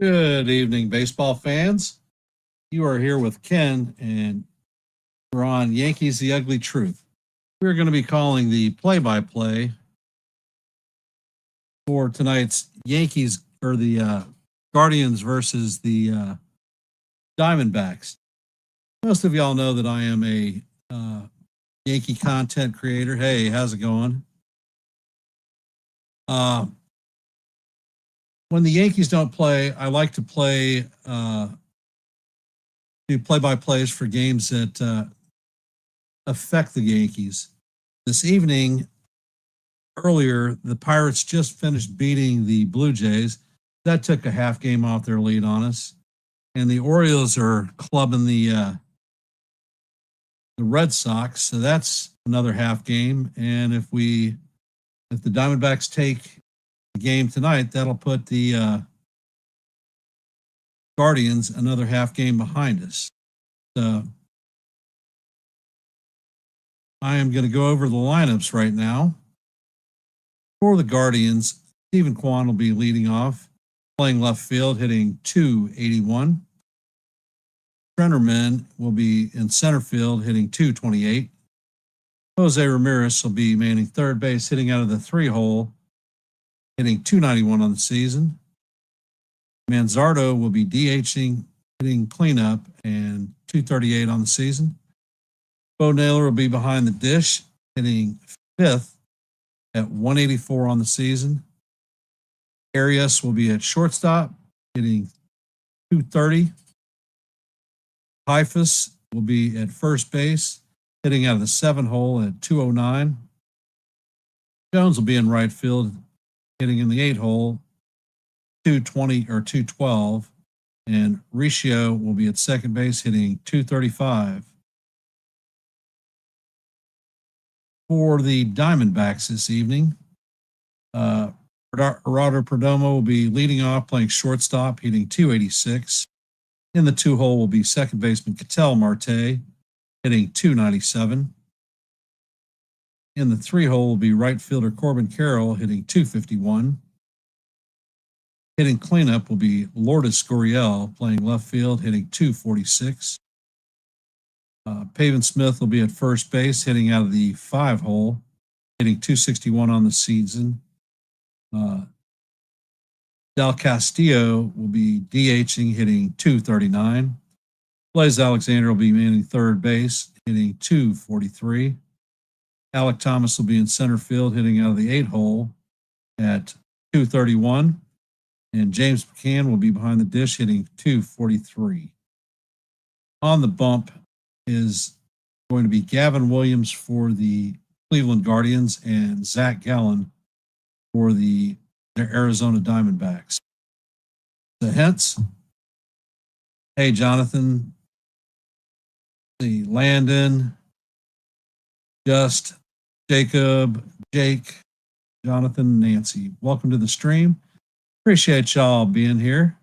Good evening, baseball fans. You are here with Ken, and we're on Yankees The Ugly Truth. We're going to be calling the play by play for tonight's Yankees or the Guardians versus the Diamondbacks. Most of y'all know that I am a Yankee content creator. Hey, how's it going? When the Yankees don't play, I like to do play by plays for games that affect the Yankees. This evening, earlier, the Pirates just finished beating the Blue Jays. That took a half game off their lead on us. And the Orioles are clubbing the Red Sox, so that's another half game. And if the Diamondbacks take the game tonight, that'll put the Guardians another half game behind us. So I am going to go over the lineups right now. For the Guardians, Stephen Kwan will be leading off, playing left field, hitting .281. Trennerman will be in center field, hitting .228. Jose Ramirez will be manning third base, hitting out of the 3-hole, hitting .291 on the season. Manzardo will be DHing, hitting cleanup, and .238 on the season. Bo Naylor will be behind the dish, hitting fifth at .184 on the season. Arias will be at shortstop, hitting .230. Heifetz will be at first base, hitting out of the 7-hole at .209. Jones will be in right field, hitting in the 8-hole, .220 or .212. And Riccio will be at second base, hitting .235. For the Diamondbacks this evening, Gerardo Perdomo will be leading off, playing shortstop, hitting .286. In the 2-hole will be second baseman Ketel Marte, hitting .297. In the 3-hole will be right fielder Corbin Carroll, hitting .251. Hitting cleanup will be Lourdes Gurriel, playing left field, hitting .246. Pavin Smith will be at first base, hitting out of the 5-hole, hitting .261 on the season. Del Castillo will be DHing, hitting .239. Blaze Alexander will be manning third base, hitting .243. Alec Thomas will be in center field, hitting out of the 8-hole at .231. And James McCann will be behind the dish, hitting .243. On the bump is going to be Gavin Williams for the Cleveland Guardians and Zac Gallen for the Arizona Diamondbacks. The hence, hey, Jonathan, the Landon, Just, Jacob, Jake, Jonathan, Nancy. Welcome to the stream. Appreciate y'all being here.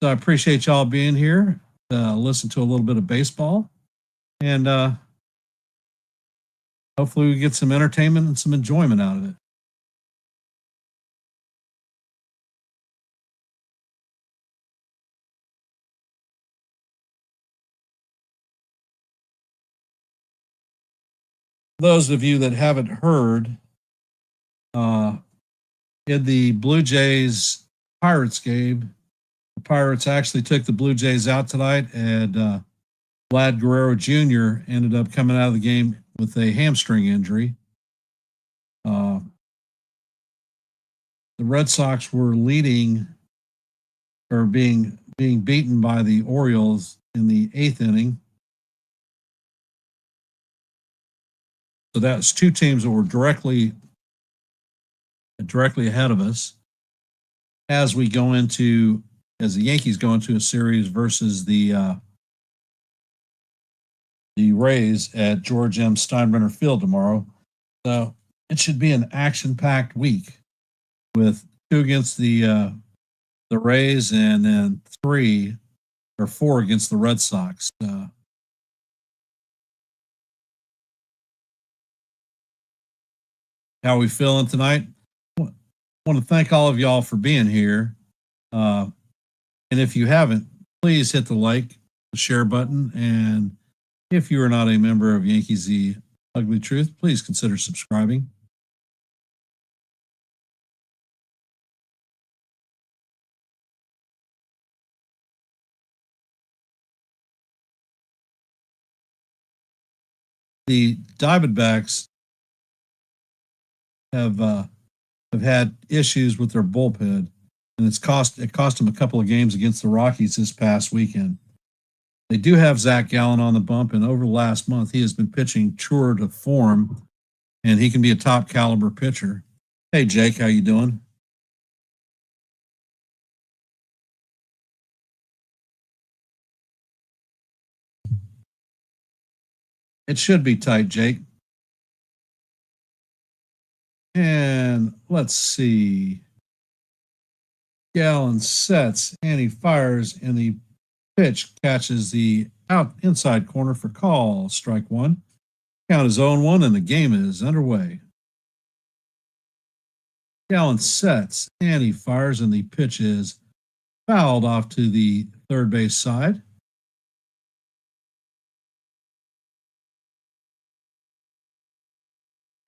So I appreciate y'all being here. Listen to a little bit of baseball, and hopefully we get some entertainment and some enjoyment out of it. Those of you that haven't heard, in the Blue Jays Pirates game, the Pirates actually took the Blue Jays out tonight, and Vlad Guerrero Jr. ended up coming out of the game with a hamstring injury. The Red Sox were leading or being beaten by the Orioles in the 8th inning. So that's two teams that were directly ahead of us as the Yankees go into a series versus the Rays at George M. Steinbrenner Field tomorrow. So it should be an action-packed week with 2 against the Rays and then 3 or 4 against the Red Sox. How are we feeling tonight? I want to thank all of y'all for being here. And if you haven't, please hit the like, the share button. And if you are not a member of Yankees The Ugly Truth, please consider subscribing. The Diamondbacks have had issues with their bullpen, and it cost them a couple of games against the Rockies this past weekend. They do have Zac Gallen on the bump, and over the last month, he has been pitching truer to form, and he can be a top caliber pitcher. Hey, Jake, how you doing? It should be tight, Jake. And let's see. Gallen sets and he fires, and the pitch catches the inside corner for call. Strike one. Count is 0-1, and the game is underway. Gallen sets and he fires, and the pitch is fouled off to the third base side.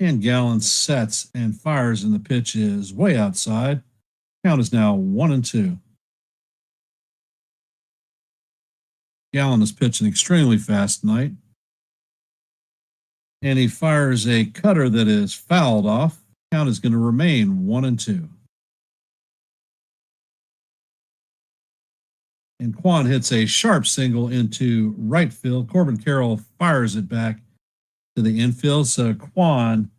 And Gallen sets and fires, and the pitch is way outside. Count is now 1-2. Gallen is pitching extremely fast tonight. And he fires a cutter that is fouled off. Count is going to remain 1-2. And Quan hits a sharp single into right field. Corbin Carroll fires it back to the infield. So Quan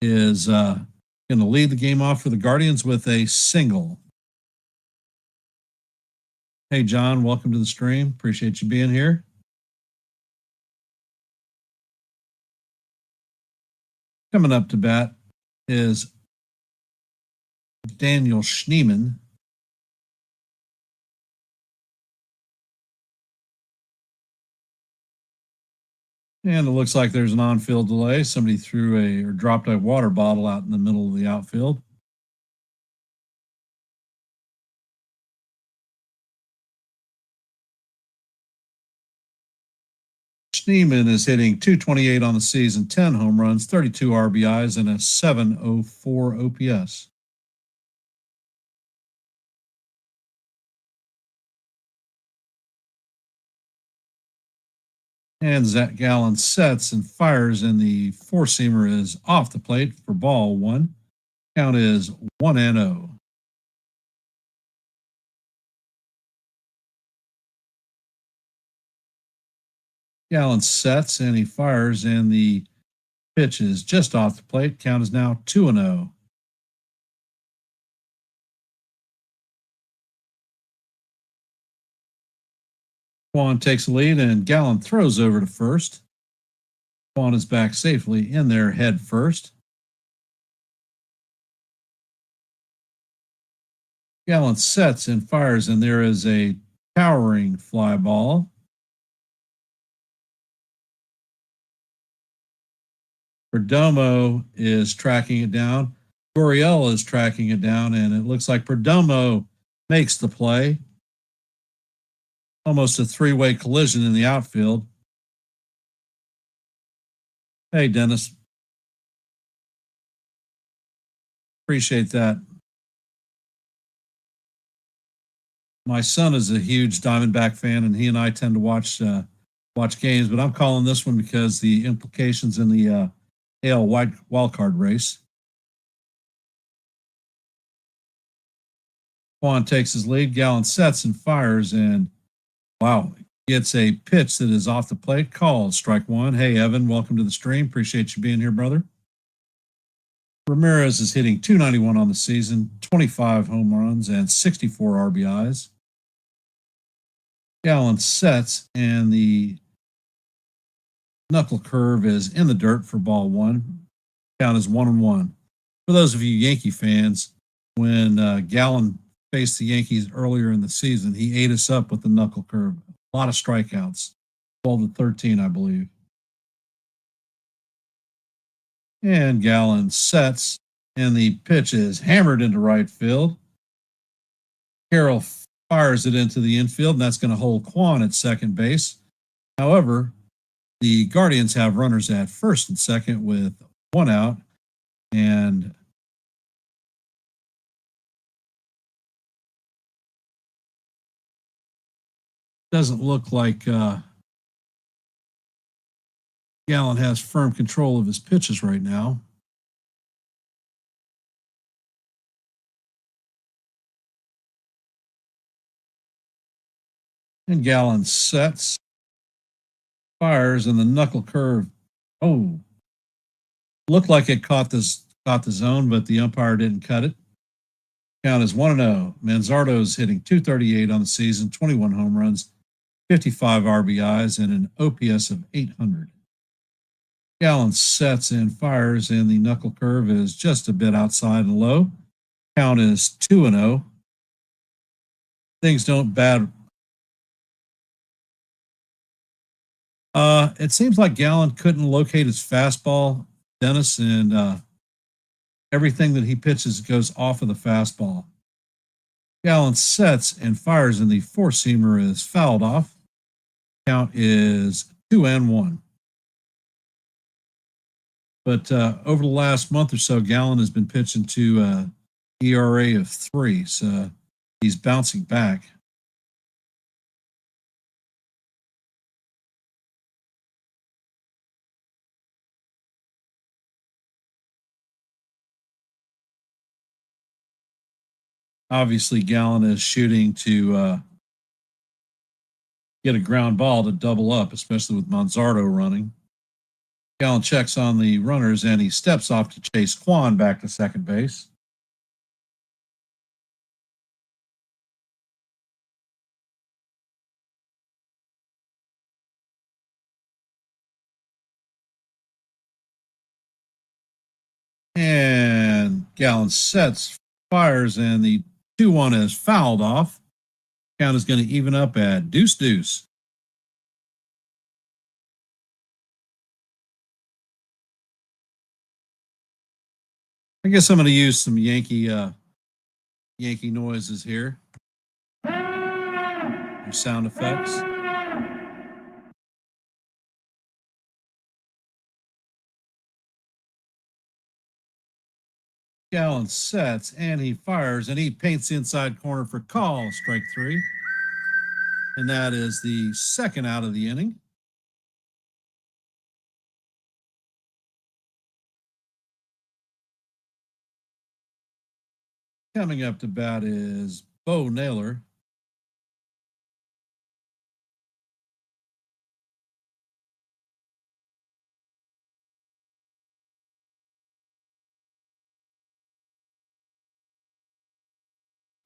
is going to lead the game off for the Guardians with a single. Hey, John, welcome to the stream. Appreciate you being here. Coming up to bat is Daniel Schneemann. And it looks like there's an on-field delay. Somebody threw or dropped a water bottle out in the middle of the outfield. Schneemann is hitting .228 on the season, 10 home runs, 32 RBIs, and a .704 OPS. And Zac Gallen sets and fires, and the four-seamer is off the plate for ball one. Count is 1-0. Gallen sets and he fires, and the pitch is just off the plate. Count is now 2-0. Quan takes the lead, and Gallen throws over to first. Quan is back safely in there head first. Gallen sets and fires, and there is a towering fly ball. Perdomo is tracking it down. Gurriel is tracking it down, and it looks like Perdomo makes the play. Almost a three-way collision in the outfield. Hey, Dennis. Appreciate that. My son is a huge Diamondback fan, and he and I tend to watch games, but I'm calling this one because the implications in the AL wildcard race. Quan takes his lead. Gallen sets and fires, and wow, gets a pitch that is off the plate. Called strike one. Hey, Evan, welcome to the stream. Appreciate you being here, brother. Ramirez is hitting .291 on the season, 25 home runs, and 64 RBIs. Gallen sets, and the knuckle curve is in the dirt for ball one. Count is 1-1. For those of you Yankee fans, when Gallen faced the Yankees earlier in the season, he ate us up with the knuckle curve. A lot of strikeouts, 12-13, I believe. And Gallen sets, and the pitch is hammered into right field. Carroll fires it into the infield, and that's going to hold Kwan at second base. However, the Guardians have runners at first and second with one out, and doesn't look like Gallen has firm control of his pitches right now. And Gallen sets, fires, and the knuckle curve. Oh, looked like it caught the zone, but the umpire didn't cut it. Count is 1-0. Manzardo's hitting .238 on the season, 21 home runs, 55 RBIs, and an OPS of 800. Gallen sets and fires, and the knuckle curve is just a bit outside and low. Count is 2-0. Things don't bad. It seems like Gallen couldn't locate his fastball, Dennis, and everything that he pitches goes off of the fastball. Gallen sets and fires, and the four-seamer is fouled off. Count is 2-1. But over the last month or so, Gallen has been pitching to ERA of 3, so he's bouncing back. Obviously, Gallen is shooting to get a ground ball to double up, especially with Manzardo running. Gallen checks on the runners, and he steps off to chase Kwan back to second base. And Gallen sets, fires, and the 2-1 is fouled off. Count is going to even up at deuce. I guess I'm going to use some Yankee noises here. Your sound effects. Gallen sets, and he fires, and he paints the inside corner for call, strike 3. And that is the second out of the inning. Coming up to bat is Bo Naylor.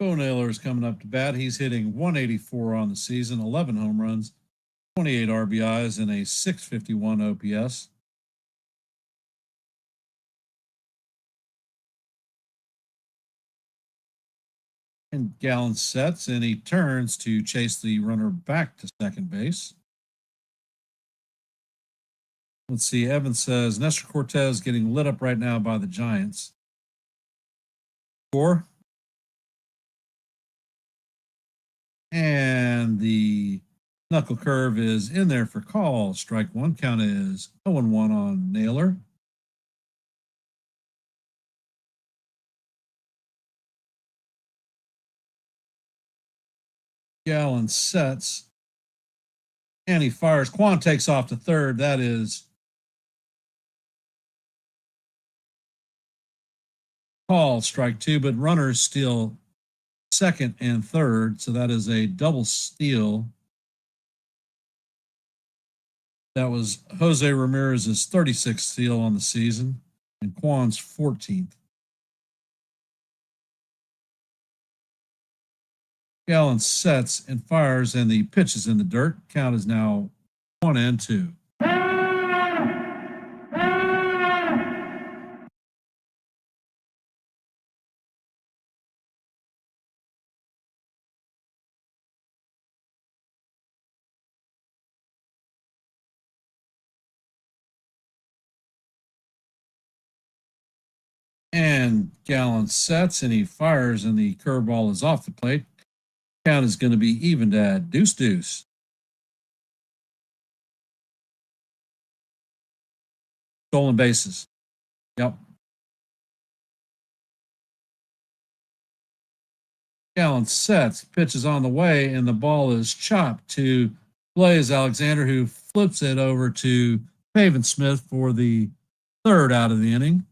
Bo Naylor is coming up to bat. He's hitting 184 on the season, 11 home runs, 28 RBIs, and a 651 OPS. And Gallen sets, and he turns to chase the runner back to second base. Let's see. Evan says Nestor Cortez getting lit up right now by the Giants. 4. And the knuckle curve is in there for call. Strike 1. Count is 0-1 on Naylor. Gallen sets, and he fires. Kwan takes off to third. That is call, strike 2, but runners steal second and third, so that is a double steal. That was Jose Ramirez's 36th steal on the season, and Kwan's 14th. Gallen sets and fires, and the pitch is in the dirt. Count is now 1-2. And Gallen sets and he fires, and the curveball is off the plate. Count is going to be evened at deuce. Stolen bases. Yep. Gallen sets, pitches on the way, and the ball is chopped to Blaze Alexander, who flips it over to Pavin Smith for the third out of the inning.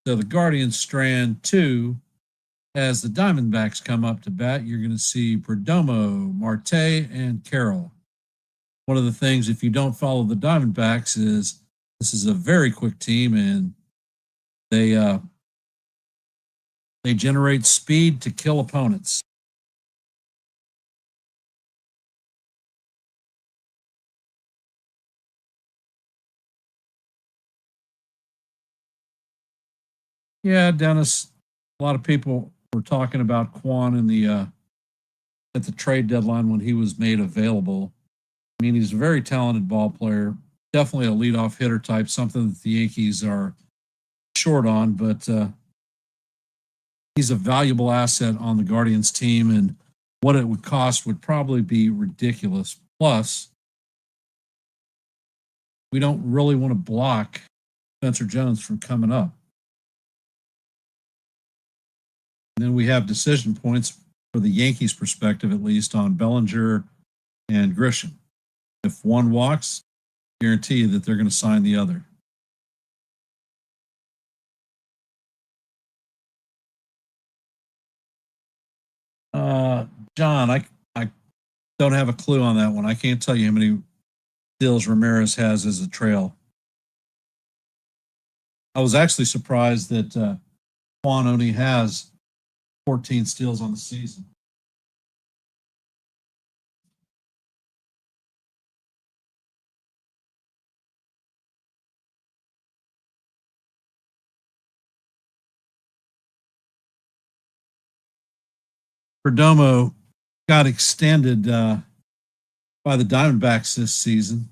So the Guardians strand two. As the Diamondbacks come up to bat, you're going to see Perdomo, Marte, and Carroll. One of the things, if you don't follow the Diamondbacks, is this is a very quick team, and they generate speed to kill opponents. Yeah, Dennis. A lot of people were talking about Quan in the at the trade deadline when he was made available. I mean, he's a very talented ball player, definitely a leadoff hitter type, something that the Yankees are short on, but he's a valuable asset on the Guardians team, and what it would cost would probably be ridiculous. Plus, we don't really want to block Spencer Jones from coming up. And then we have decision points for the Yankees' perspective, at least, on Bellinger and Grisham. If one walks, guarantee that they're going to sign the other. John, I don't have a clue on that one. I can't tell you how many steals Ramirez has as a trail. I was actually surprised that Quan only has 14 steals on the season. Perdomo got extended by the Diamondbacks this season.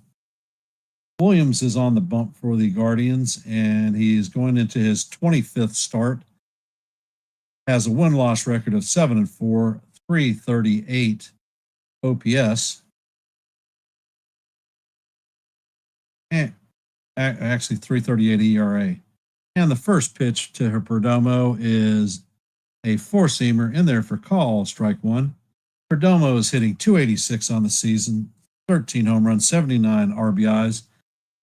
Williams is on the bump for the Guardians, and he's going into his 25th start. Has a win-loss record of 7-4, 338 OPS. And actually 338 ERA. And the first pitch to Perdomo is a four-seamer in there for call, strike one. Perdomo is hitting 286 on the season, 13 home runs, 79 RBIs,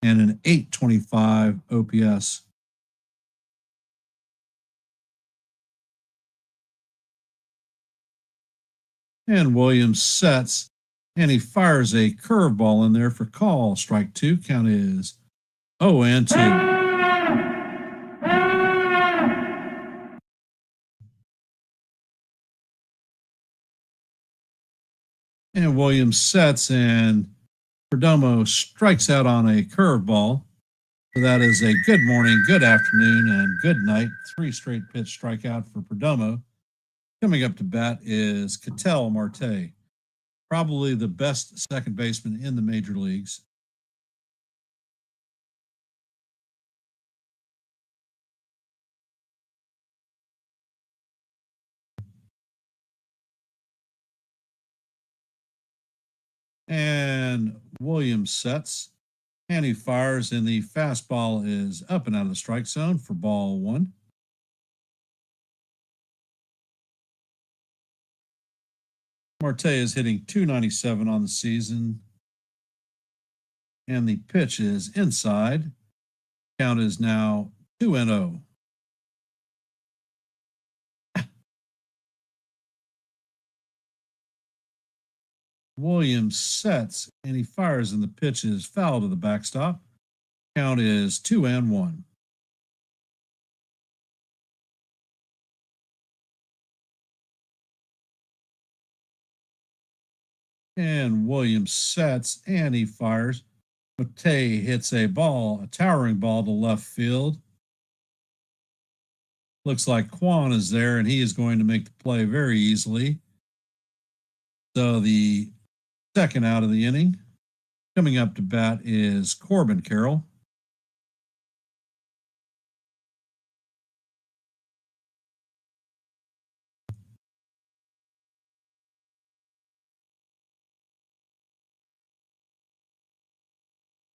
and an 825 OPS. And Williams sets, and he fires a curveball in there for call, strike two. Count is 0-2. And Williams sets, and Perdomo strikes out on a curveball. So that is a good morning, good afternoon, and good night. 3 straight pitch strikeout for Perdomo. Coming up to bat is Ketel Marte, probably the best second baseman in the major leagues. And Williams sets, and he fires, and the fastball is up and out of the strike zone for ball one. Marte is hitting 297 on the season, and the pitch is inside. Count is now 2-0. Williams sets, and he fires, and the pitch is foul to the backstop. Count is 2-1. And Williams sets, and he fires. Mate hits a towering ball to left field. Looks like Quan is there, and he is going to make the play very easily. So the second out of the inning. Coming up to bat is Corbin Carroll.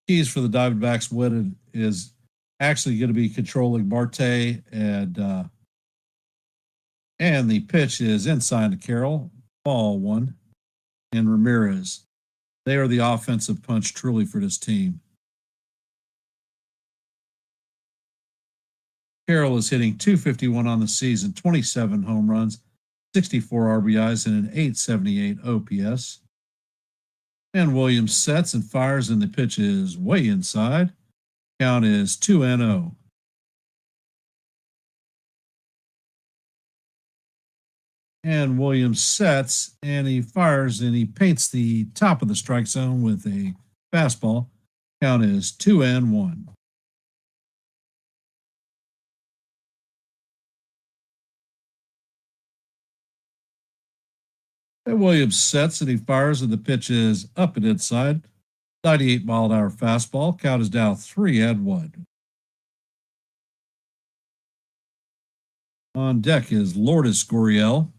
Keys for the Diamondbacks win is actually going to be controlling Marte, and the pitch is inside to Carroll, ball one, and Ramirez. They are the offensive punch truly for this team. Carroll is hitting .251 on the season, 27 home runs, 64 RBIs, and an .878 OPS. And Williams sets and fires, and the pitch is way inside. Count is 2-0. And Williams sets, and he fires, and he paints the top of the strike zone with a fastball. Count is 2-1. And Williams sets, and he fires, and the pitch is up and inside. 98-mile-an-hour fastball. Count is now 3-1. On deck is Lourdes Gurriel.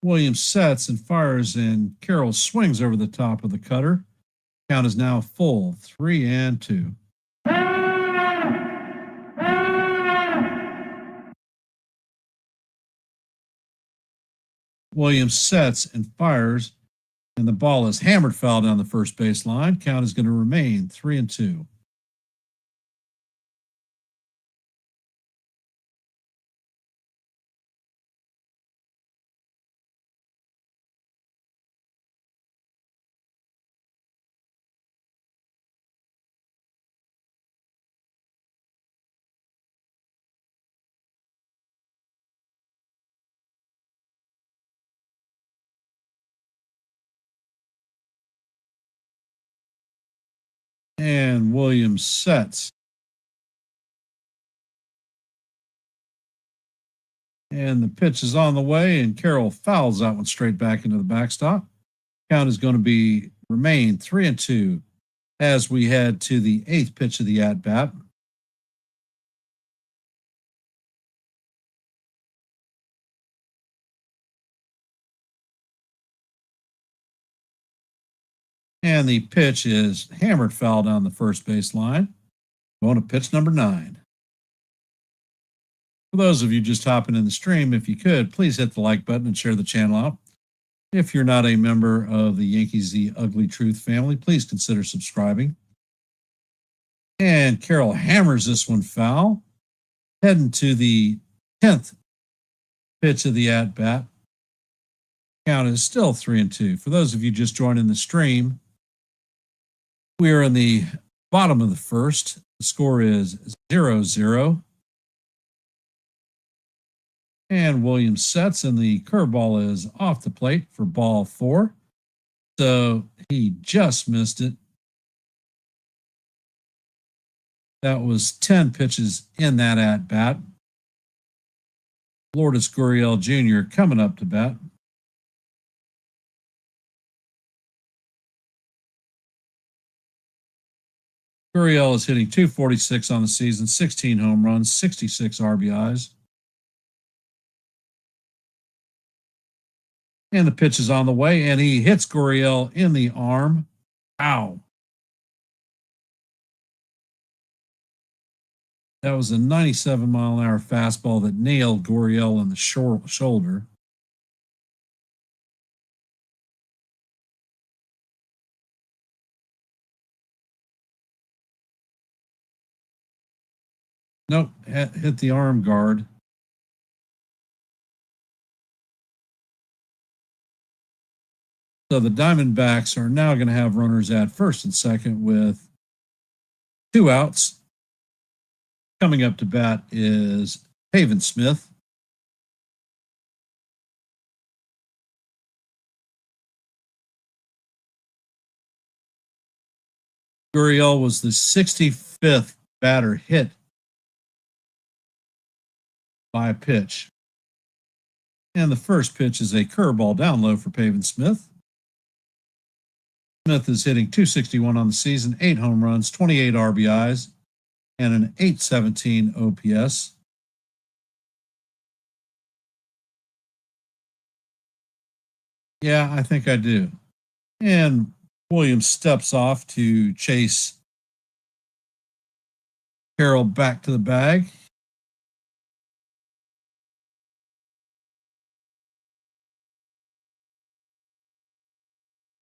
Williams sets and fires, and Carroll swings over the top of the cutter. Count is now full, 3-2. Williams sets and fires, and the ball is hammered foul down the first base line. Count is going to remain 3-2. And Williams sets. And the pitch is on the way, and Carroll fouls that one straight back into the backstop. Count is going to remain 3-2 as we head to the 8th pitch of the at-bat. And the pitch is hammered foul down the first base line. Going to pitch number 9. For those of you just hopping in the stream, if you could, please hit the like button and share the channel out. If you're not a member of the Yankees The Ugly Truth family, please consider subscribing. And Carroll hammers this one foul. Heading to the 10th pitch of the at-bat. Count is still 3-2. For those of you just joining the stream, we are in the bottom of the first. The score is 0-0. And Williams sets, and the curveball is off the plate for ball 4. So he just missed it. That was 10 pitches in that at-bat. Lourdes Gurriel Jr. coming up to bat. Gurriel is hitting .246 on the season, 16 home runs, 66 RBIs. And the pitch is on the way, and he hits Gurriel in the arm. Ow. That was a 97-mile-an-hour fastball that nailed Gurriel in the shoulder. Nope, hit the arm guard. So the Diamondbacks are now going to have runners at first and second with 2 outs. Coming up to bat is Pavin Smith. Gurriel was the 65th batter hit by a pitch. And the first pitch is a curveball down low for Pavin Smith. Smith is hitting .261 on the season, 8 home runs, 28 RBIs, and an .817 OPS. Yeah, I think I do. And Williams steps off to chase Carroll back to the bag.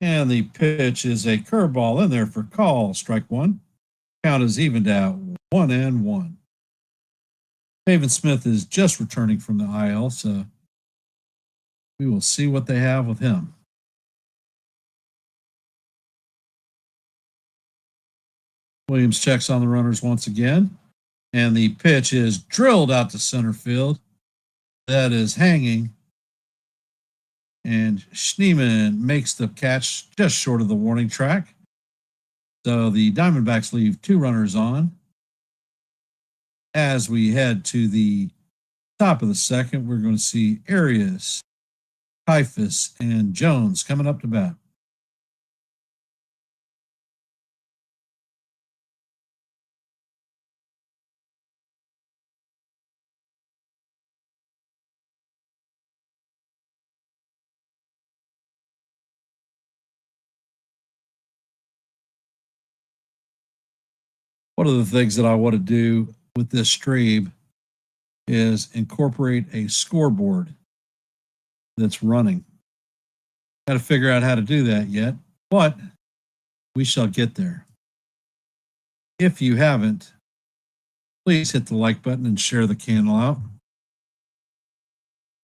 And the pitch is a curveball in there for call, strike one. Count is evened out 1-1. Pavin Smith is just returning from the IL, so we will see what they have with him. Williams checks on the runners once again, and the pitch is drilled out to center field. That is hanging, and Schneemann makes the catch just short of the warning track. So the Diamondbacks leave 2 runners on. As we head to the top of the second, we're going to see Arias, Typhus, and Jones coming up to bat. One of the things that I want to do with this stream is incorporate a scoreboard that's running. Got to figure out how to do that yet, but we shall get there. If you haven't, please hit the like button and share the channel out.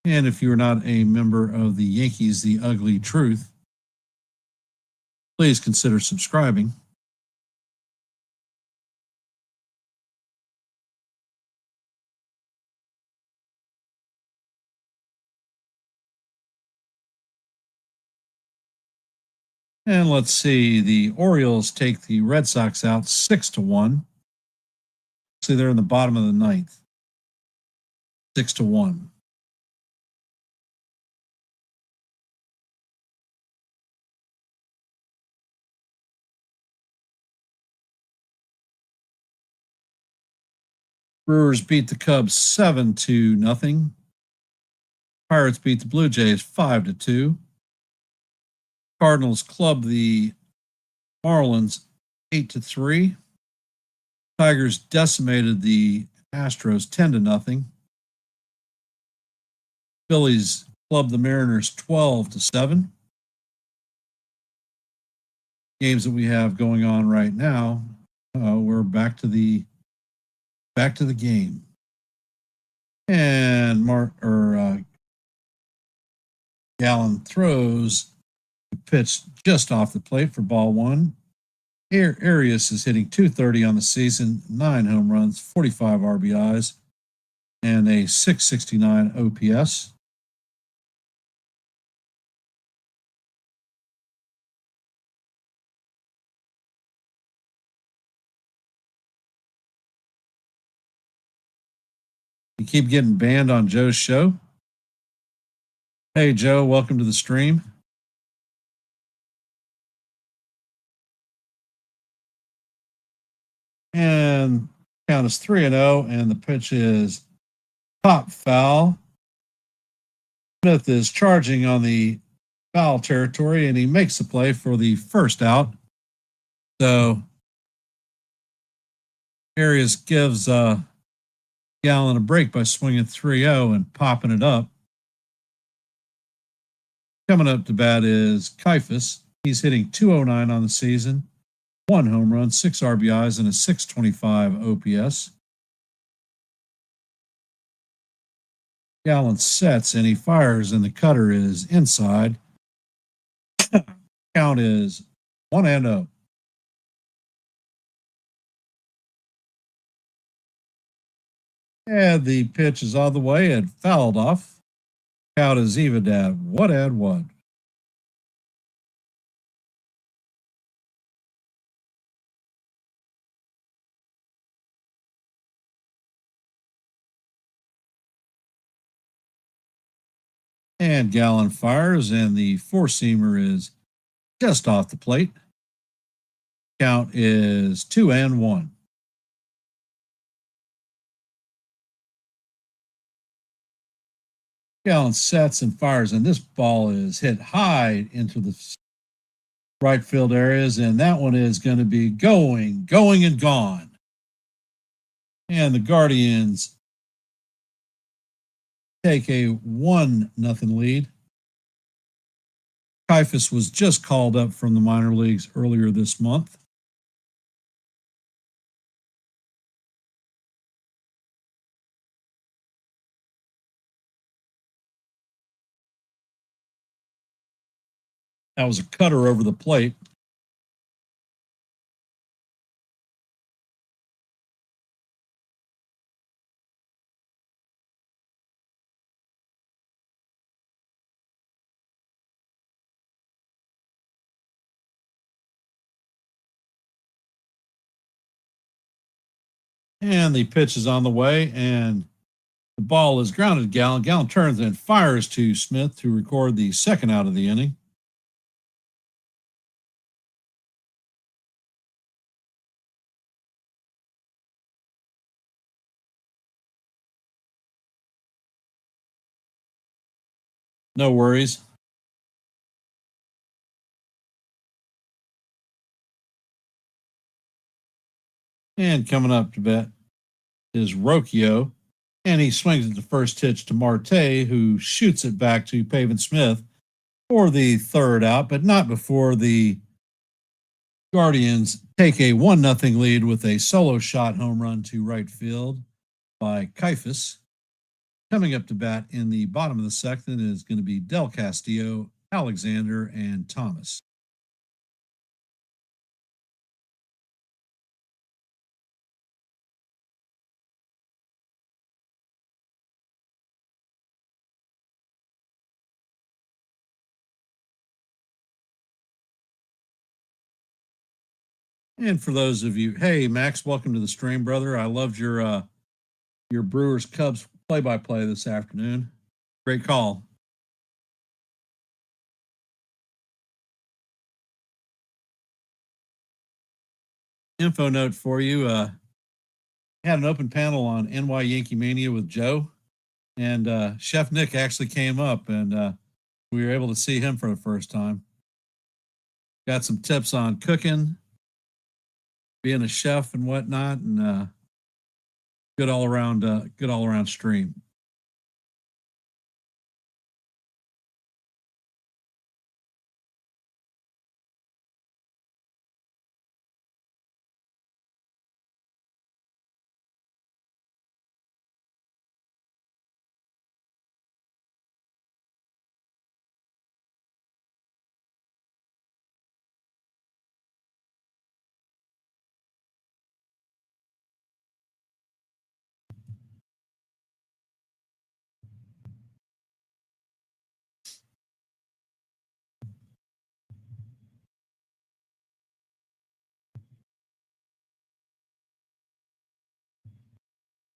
And if you're not a member of the Yankees, The Ugly Truth, please consider subscribing. And let's see, the Orioles take the Red Sox out 6-1. See, they're in the bottom of the ninth. 6-1. Brewers beat the Cubs 7-0. Pirates beat the Blue Jays 5-2. Cardinals clubbed the Marlins 8-3. Tigers decimated the Astros 10-0. Phillies clubbed the Mariners 12-7. Games that we have going on right now, we're back to the game. And Gallen throws the pitch just off the plate for ball one. Arias is hitting .230 on the season, 9 home runs, 45 RBIs, and a .669 OPS. You keep getting banned on Joe's show. Hey, Joe, welcome to the stream. And count is 3-0, and the pitch is pop foul. Smith is charging on the foul territory, and he makes the play for the first out. So Arias gives Gallen a break by swinging 3-0 and popping it up. Coming up to bat is Typhus. He's hitting .209 on the season, 1 home run, 6 RBIs, and a .625 OPS. Gallen sets and he fires, and the cutter is inside. Count is 1-0. And the pitch is on the way and fouled off. Count is evened at 1-1. And Gallen fires, and the four-seamer is just off the plate. Count is 2-1. Gallen sets and fires, and this ball is hit high into the right field areas, and that one is going to be going, and gone. And the Guardians take a 1-0 lead. Kifus was just called up from the minor leagues earlier this month. That was a cutter over the plate. And the pitch is on the way, and the ball is grounded to Gallen. Gallen turns and fires to Smith to record the second out of the inning. No worries. And coming up to bat is Rocchio, and he swings at the first pitch to Marte, who shoots it back to Pavin Smith for the third out, but not before the Guardians take a 1-0 lead with a solo shot home run to right field by Kifus. Coming up to bat in the bottom of the second is going to be Del Castillo, Alexander, and Thomas. And for those of you, hey Max, welcome to the stream, brother. I loved your Brewers Cubs play-by-play this afternoon. Great call. Info note for you. Had an open panel on NY Yankee Mania with Joe, and Chef Nick actually came up, and we were able to see him for the first time. Got some tips on cooking, being a chef, and whatnot, and good all around stream.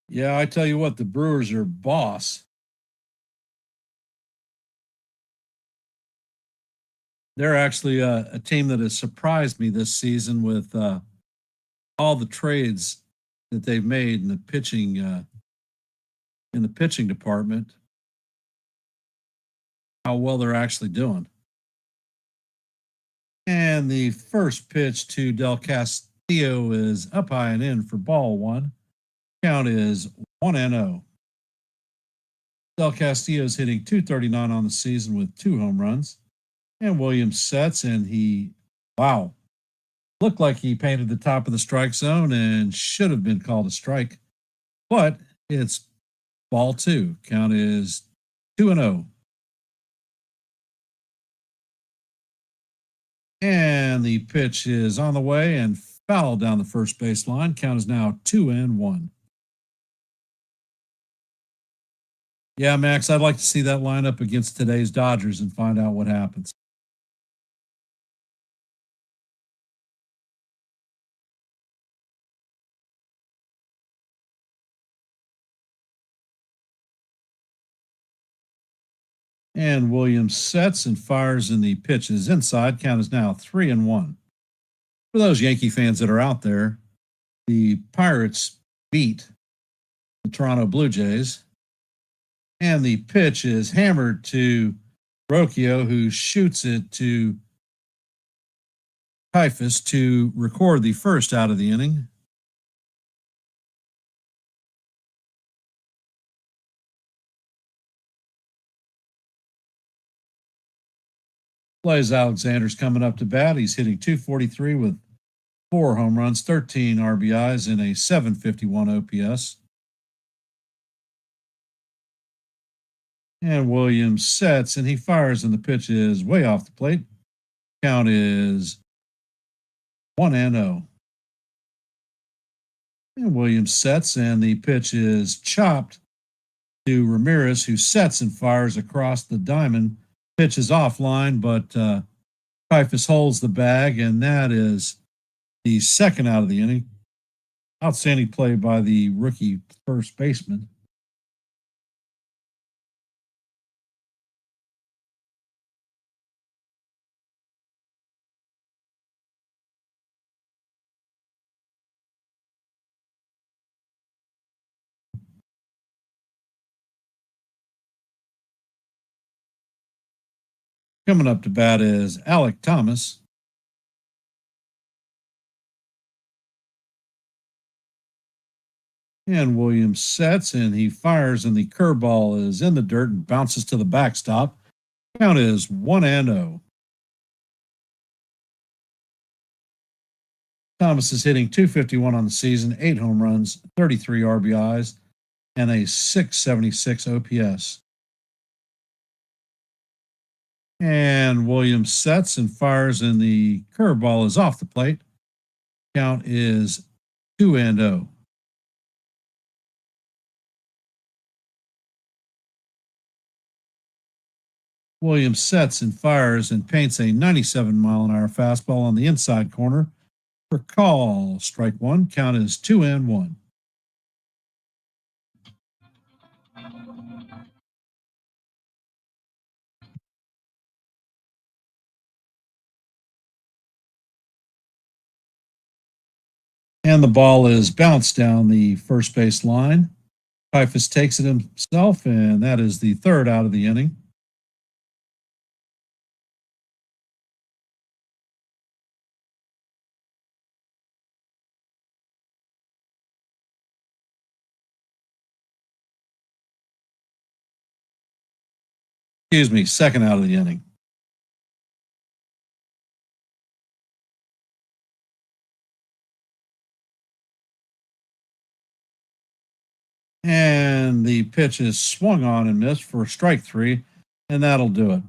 Yeah, I tell you what, the Brewers are boss. They're actually a team that has surprised me this season with all the trades that they've made in the pitching department. How well they're actually doing. And the first pitch to Del Castillo is up high and in for ball one. Count is 1-0. Del Castillo is hitting .239 on the season with 2 home runs. And Williams sets, and looked like he painted the top of the strike zone and should have been called a strike. But it's ball 2. Count is 2-0. And the pitch is on the way and fouled down the first base line. Count is now 2-1. Yeah, Max, I'd like to see that lineup against today's Dodgers and find out what happens. And Williams sets and fires, and the pitch is inside. Count is now 3-1. For those Yankee fans that are out there, the Pirates beat the Toronto Blue Jays And the pitch is hammered to Rocchio, who shoots it to Typhus to record the first out of the inning. Blaze Alexander's coming up to bat. He's hitting .243 with 4 home runs, 13 RBIs, and a .751 OPS. And Williams sets, and he fires, and the pitch is way off the plate. Count is 1-0. And Williams sets, and the pitch is chopped to Ramirez, who sets and fires across the diamond. Pitch is offline, but Typhus holds the bag, and that is the second out of the inning. Outstanding play by the rookie first baseman. Coming up to bat is Alec Thomas. And Williams sets, and he fires, and the curveball is in the dirt and bounces to the backstop. Count is 1-0. Thomas is hitting .251 on the season, 8 home runs, 33 RBIs, and a .676 OPS. And Williams sets and fires, and the curveball is off the plate. Count is 2-0. Williams sets and fires and paints a 97-mile-an-hour fastball on the inside corner for call. Strike one. Count is 2-1. And the ball is bounced down the first base line. Typhus takes it himself, and that is the third out of the inning. Excuse me, second out of the inning. And the pitch is swung on and missed for strike 3, and that'll do it.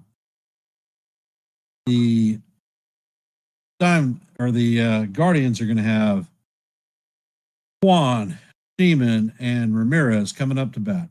The Guardians are going to have Juan, Sheeman, and Ramirez coming up to bat.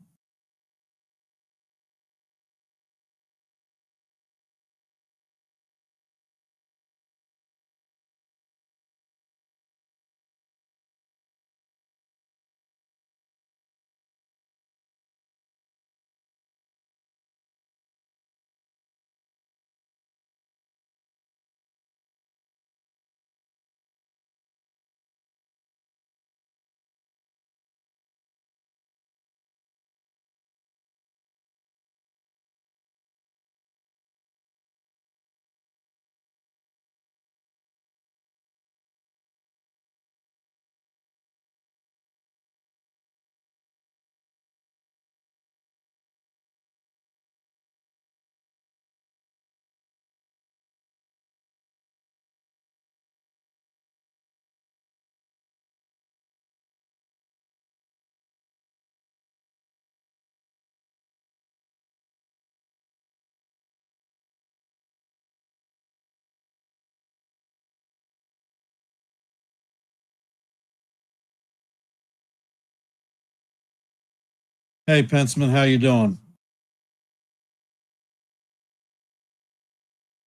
Hey, Pensman, how you doing?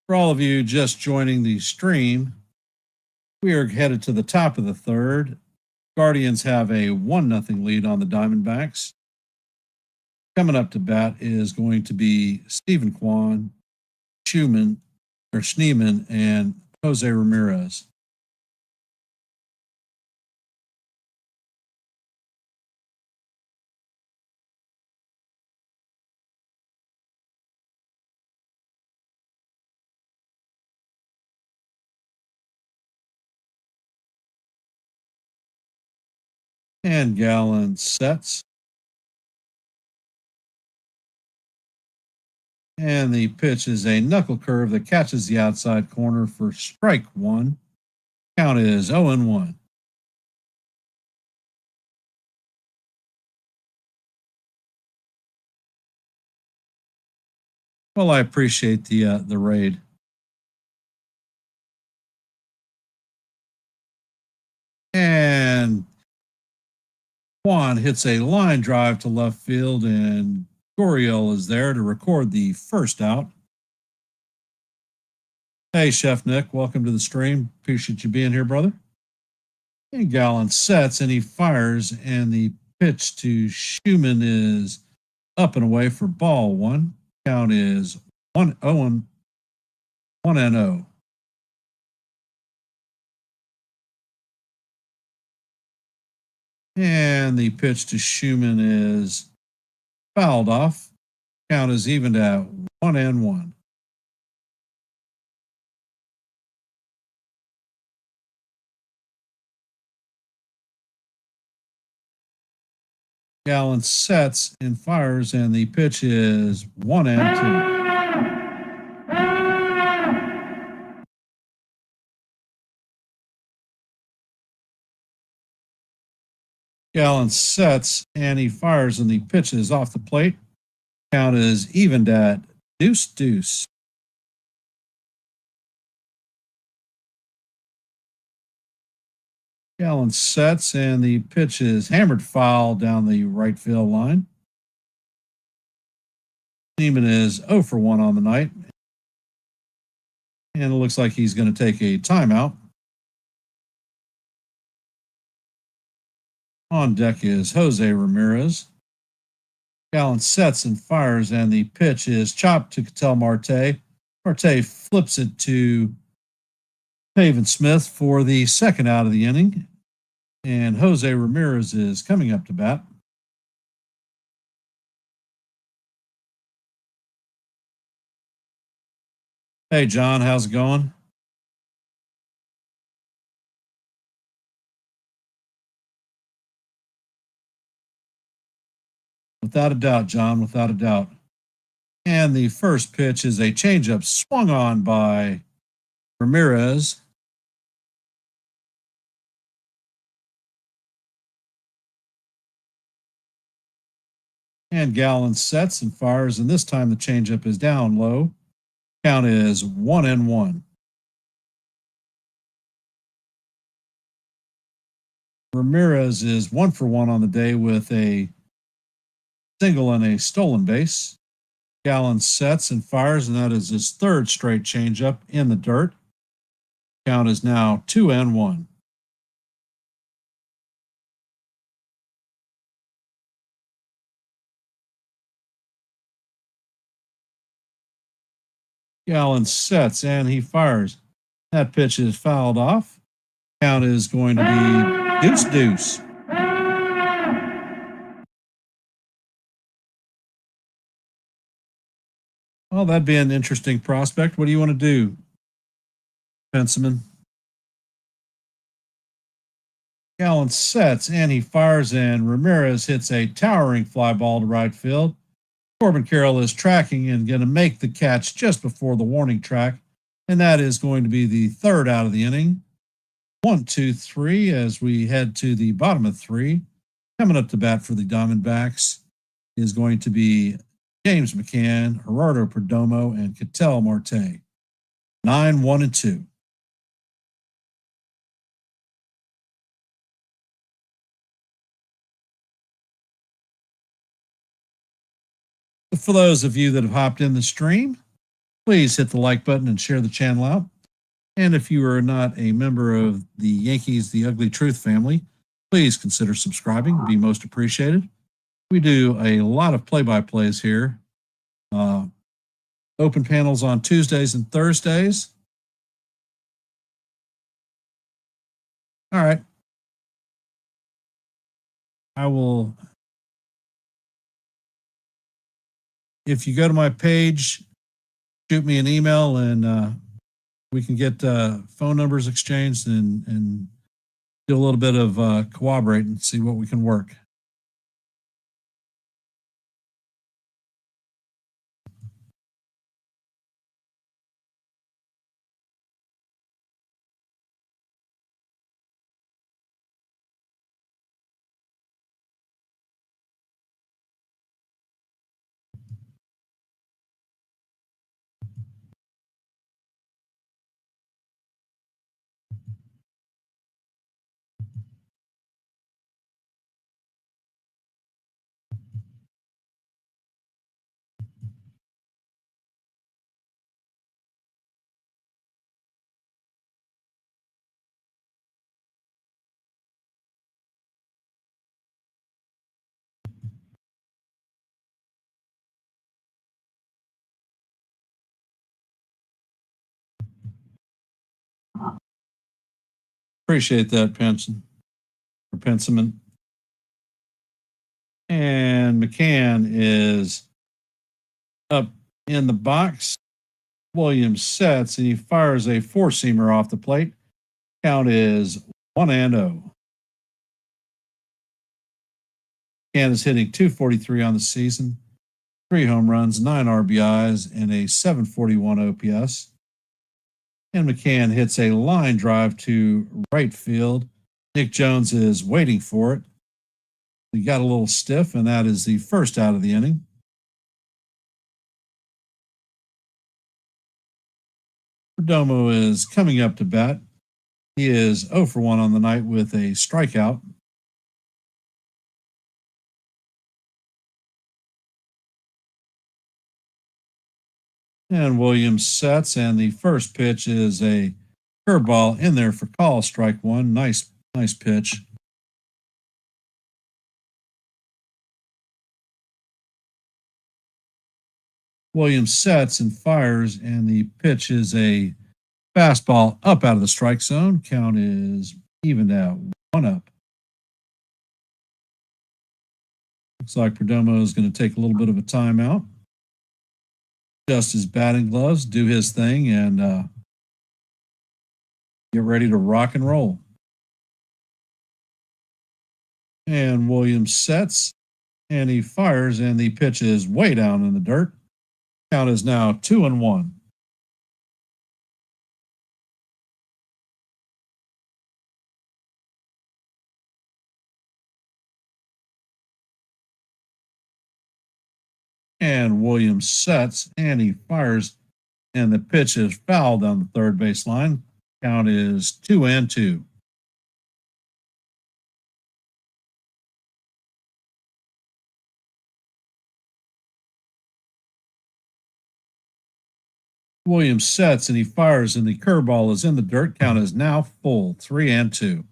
For all of you just joining the stream, we are headed to the top of the third. Guardians have a 1-0 lead on the Diamondbacks. Coming up to bat is going to be Stephen Kwan, Schneemann, and Jose Ramirez. And Gallen sets. And the pitch is a knuckle curve that catches the outside corner for strike one. Count is 0-1. Well, I appreciate the raid. And Juan hits a line drive to left field, and Goriel is there to record the first out. Hey, Chef Nick, welcome to the stream. Appreciate you being here, brother. And Gallen sets, and he fires, and the pitch to Schumann is up and away for ball one. Count is 1-0. And the pitch to Schumann is fouled off. Count is evened at 1-1. Gallen sets and fires, and the pitch is 1-2. Gallen sets and he fires, and the pitch is off the plate. Count is evened at 2-2. Gallen sets and the pitch is hammered foul down the right field line. Neiman is 0 for 1 on the night. And it looks like he's going to take a timeout. On deck is Jose Ramirez. Gallen sets and fires, and the pitch is chopped to Ketel Marte. Marte flips it to Pavin Smith for the second out of the inning. And Jose Ramirez is coming up to bat. Hey, John, how's it going? Without a doubt, John, without a doubt. And the first pitch is a changeup swung on by Ramirez. And Gallen sets and fires, and this time the changeup is down low. Count is 1-1. Ramirez is 1 for 1 on the day with a single and a stolen base. Gallen sets and fires, and that is his third straight changeup in the dirt. Count is now 2-1. Gallen sets and he fires. That pitch is fouled off. Count is going to be 2-2. Well, that'd be an interesting prospect. What do you want to do, Fenceman? Gallen sets and he fires, and Ramirez hits a towering fly ball to right field. Corbin Carroll is tracking and going to make the catch just before the warning track, and that is going to be the third out of the inning. 1, 2, 3 as we head to the bottom of 3. Coming up to bat for the Diamondbacks is going to be James McCann, Gerardo Perdomo, and Ketel Marte. 9, 1, and 2. For those of you that have hopped in the stream, please hit the like button and share the channel out. And if you are not a member of the Yankees, the Ugly Truth family, please consider subscribing. It'd be most appreciated. We do a lot of play-by-plays here. Open panels on Tuesdays and Thursdays. All right. I will, if you go to my page, shoot me an email, and we can get phone numbers exchanged and do a little bit of cooperating, see what we can work. Appreciate that, Pensiment. And McCann is up in the box. Williams sets and he fires a four-seamer off the plate. Count is 1-0. McCann is hitting .243 on the season, 3 home runs, 9 RBIs, and a .741 OPS. And McCann hits a line drive to right field. Nick Jones is waiting for it. He got a little stiff, and that is the first out of the inning. Perdomo is coming up to bat. He is 0 for 1 on the night with a strikeout. And Williams sets, and the first pitch is a curveball in there for call, strike one. Nice pitch. Williams sets and fires, and the pitch is a fastball up out of the strike zone. Count is evened out, 1-up. Looks like Perdomo is going to take a little bit of a timeout. Adjust his batting gloves, do his thing, and get ready to rock and roll. And Williams sets, and he fires, and the pitch is way down in the dirt. Count is now 2-1. And Williams sets, and he fires, and the pitch is fouled down the third base line. Count is 2-2. Williams sets, and he fires, and the curveball is in the dirt. Count is now full, 3-2.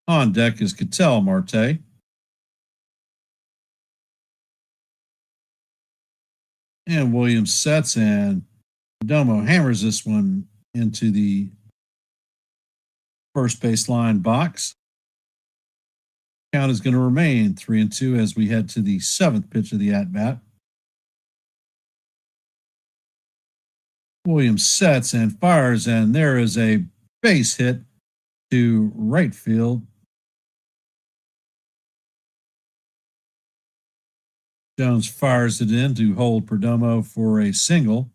On deck is Ketel Marte. And Williams sets, and Perdomo hammers this one into the first baseline box. Count is going to remain 3-2 as we head to the seventh pitch of the at-bat. Williams sets and fires, and there is a base hit to right field. Jones fires it in to hold Perdomo for a single.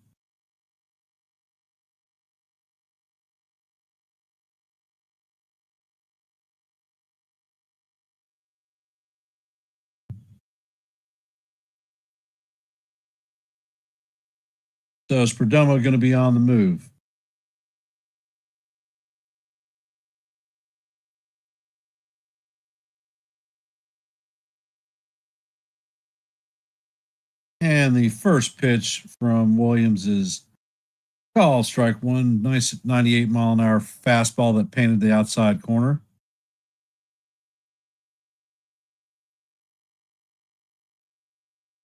So is Perdomo going to be on the move? And the first pitch from Williams is call, strike one. Nice 98-mile-an-hour fastball that painted the outside corner.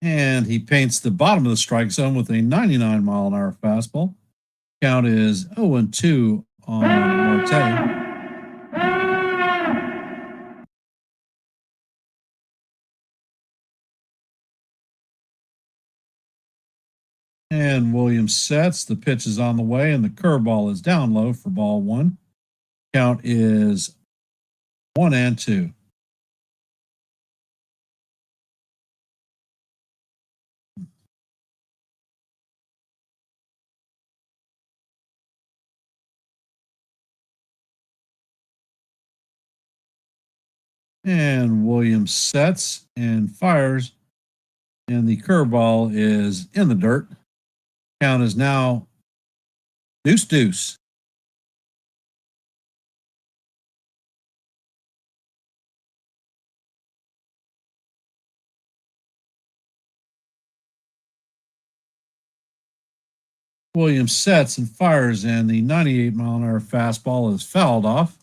And he paints the bottom of the strike zone with a 99-mile-an-hour fastball. Count is 0-2 on Marte. And Williams sets. The pitch is on the way, and the curveball is down low for ball one. Count is 1-2. And Williams sets and fires, and the curveball is in the dirt. Count is now deuce deuce. Williams sets and fires, and the 98-mile-an-hour fastball is fouled off.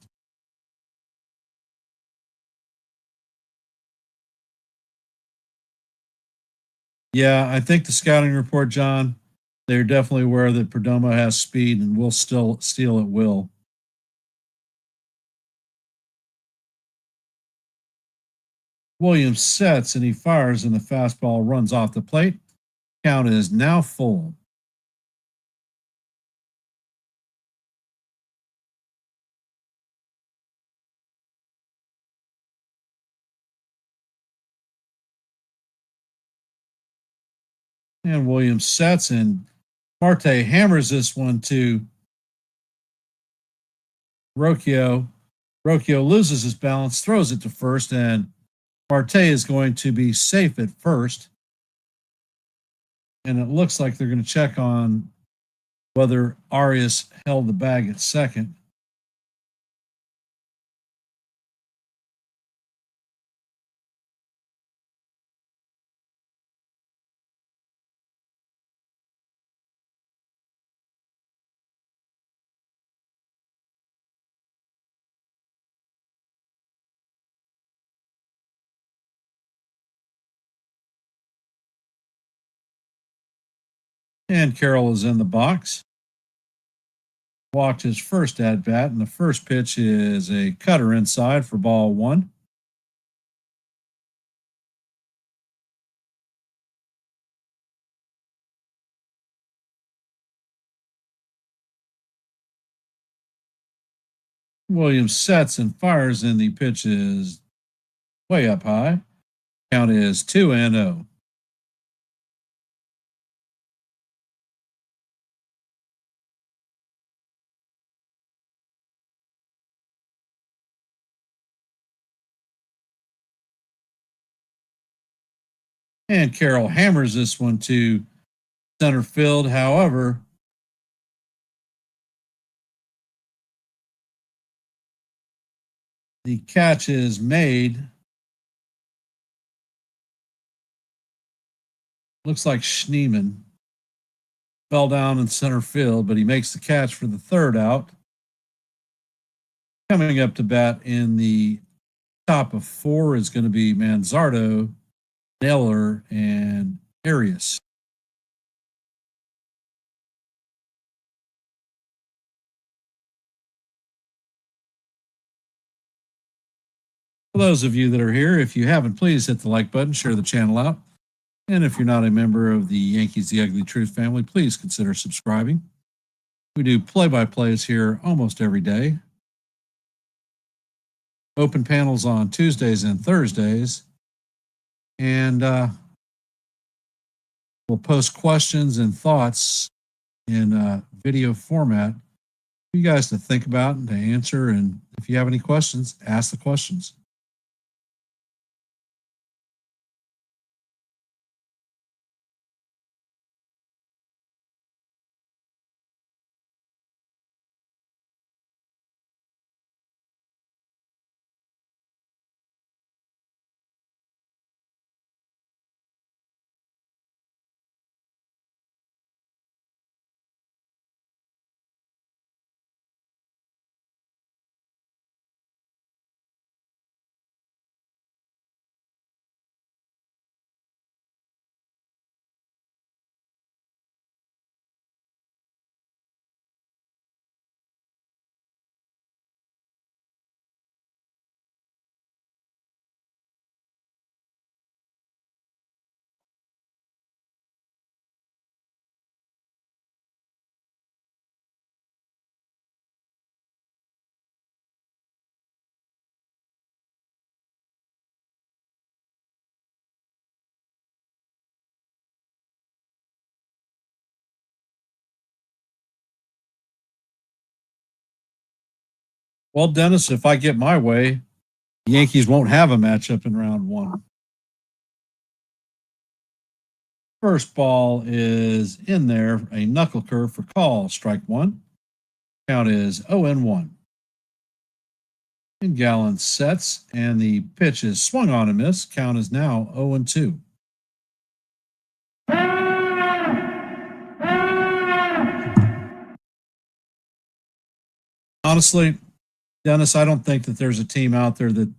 Yeah, I think the scouting report, John, they're definitely aware that Perdomo has speed and will still steal at will. Williams sets and he fires, and the fastball runs off the plate. Count is now full. And Williams sets, and Marte hammers this one to Rocchio. Rocchio loses his balance, throws it to first, and Marte is going to be safe at first. And it looks like they're going to check on whether Arias held the bag at second. And Carroll is in the box. Walked his first at bat, and the first pitch is a cutter inside for ball one. Williams sets and fires, and the pitch is way up high. Count is 2-0. And Carroll hammers this one to center field. However, the catch is made. Looks like Schneeman fell down in center field, but he makes the catch for the third out. Coming up to bat in the top of four is going to be Manzardo, Naylor, and Arias. For those of you that are here, if you haven't, please hit the like button, share the channel out. And if you're not a member of the Yankees The Ugly Truth family, please consider subscribing. We do play-by-plays here almost every day. Open panels on Tuesdays and Thursdays. And we'll post questions and thoughts in video format for you guys to think about and to answer. And if you have any questions, ask the questions. Well, Dennis, if I get my way, the Yankees won't have a matchup in round one. First ball is in there, a knuckle curve for call, strike one. Count is 0-1. And Gallen sets, and the pitch is swung on and miss. Count is now 0-2. Honestly, Dennis, I don't think that there's a team out there that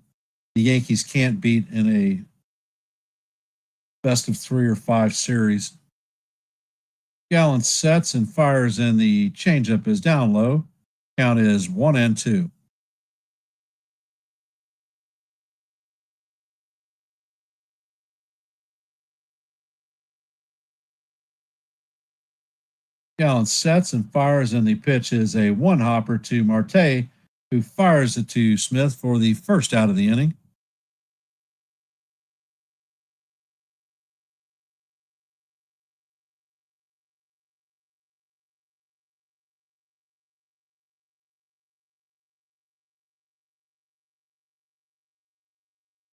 the Yankees can't beat in a best of 3 or 5 series. Gallen sets and fires, and the changeup is down low. Count is 1-2. Gallen sets and fires, and the pitch is a one hopper to Marte, who fires it to Smith for the first out of the inning.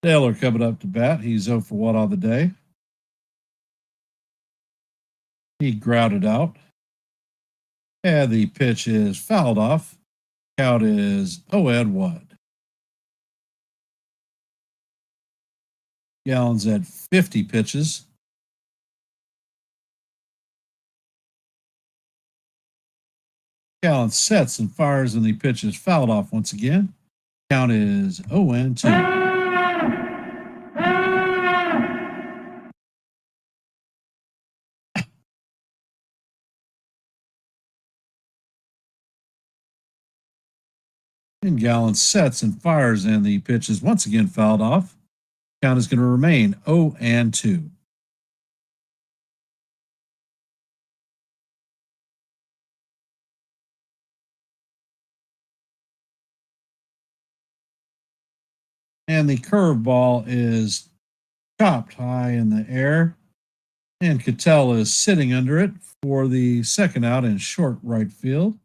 Taylor coming up to bat. He's 0 for 1 on the day. He grounded out. And the pitch is fouled off. Count is 0-1. Gallen's at 50 pitches. Gallen sets and fires, and the pitch is fouled off once again. Count is 0-2. And Gallen sets and fires, and the pitch is once again fouled off. Count is going to remain 0-2. And the curveball is chopped high in the air. And Cattell is sitting under it for the second out in short right field.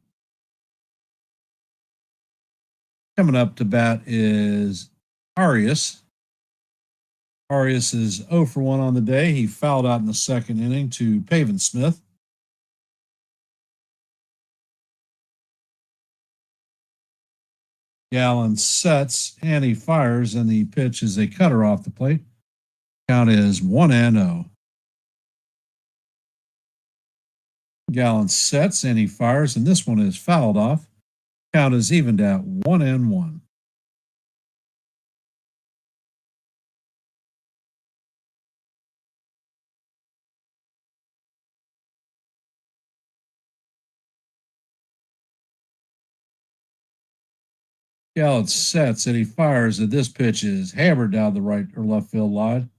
Coming up to bat is Arias. Arias is 0 for 1 on the day. He fouled out in the second inning to Pavin Smith. Gallen sets and he fires, and the pitch is a cutter off the plate. Count is 1-0. Gallen sets and he fires, and this one is fouled off. Count is evened at 1-1. Gallen sets and he fires, and this pitch is hammered down the right or left field line.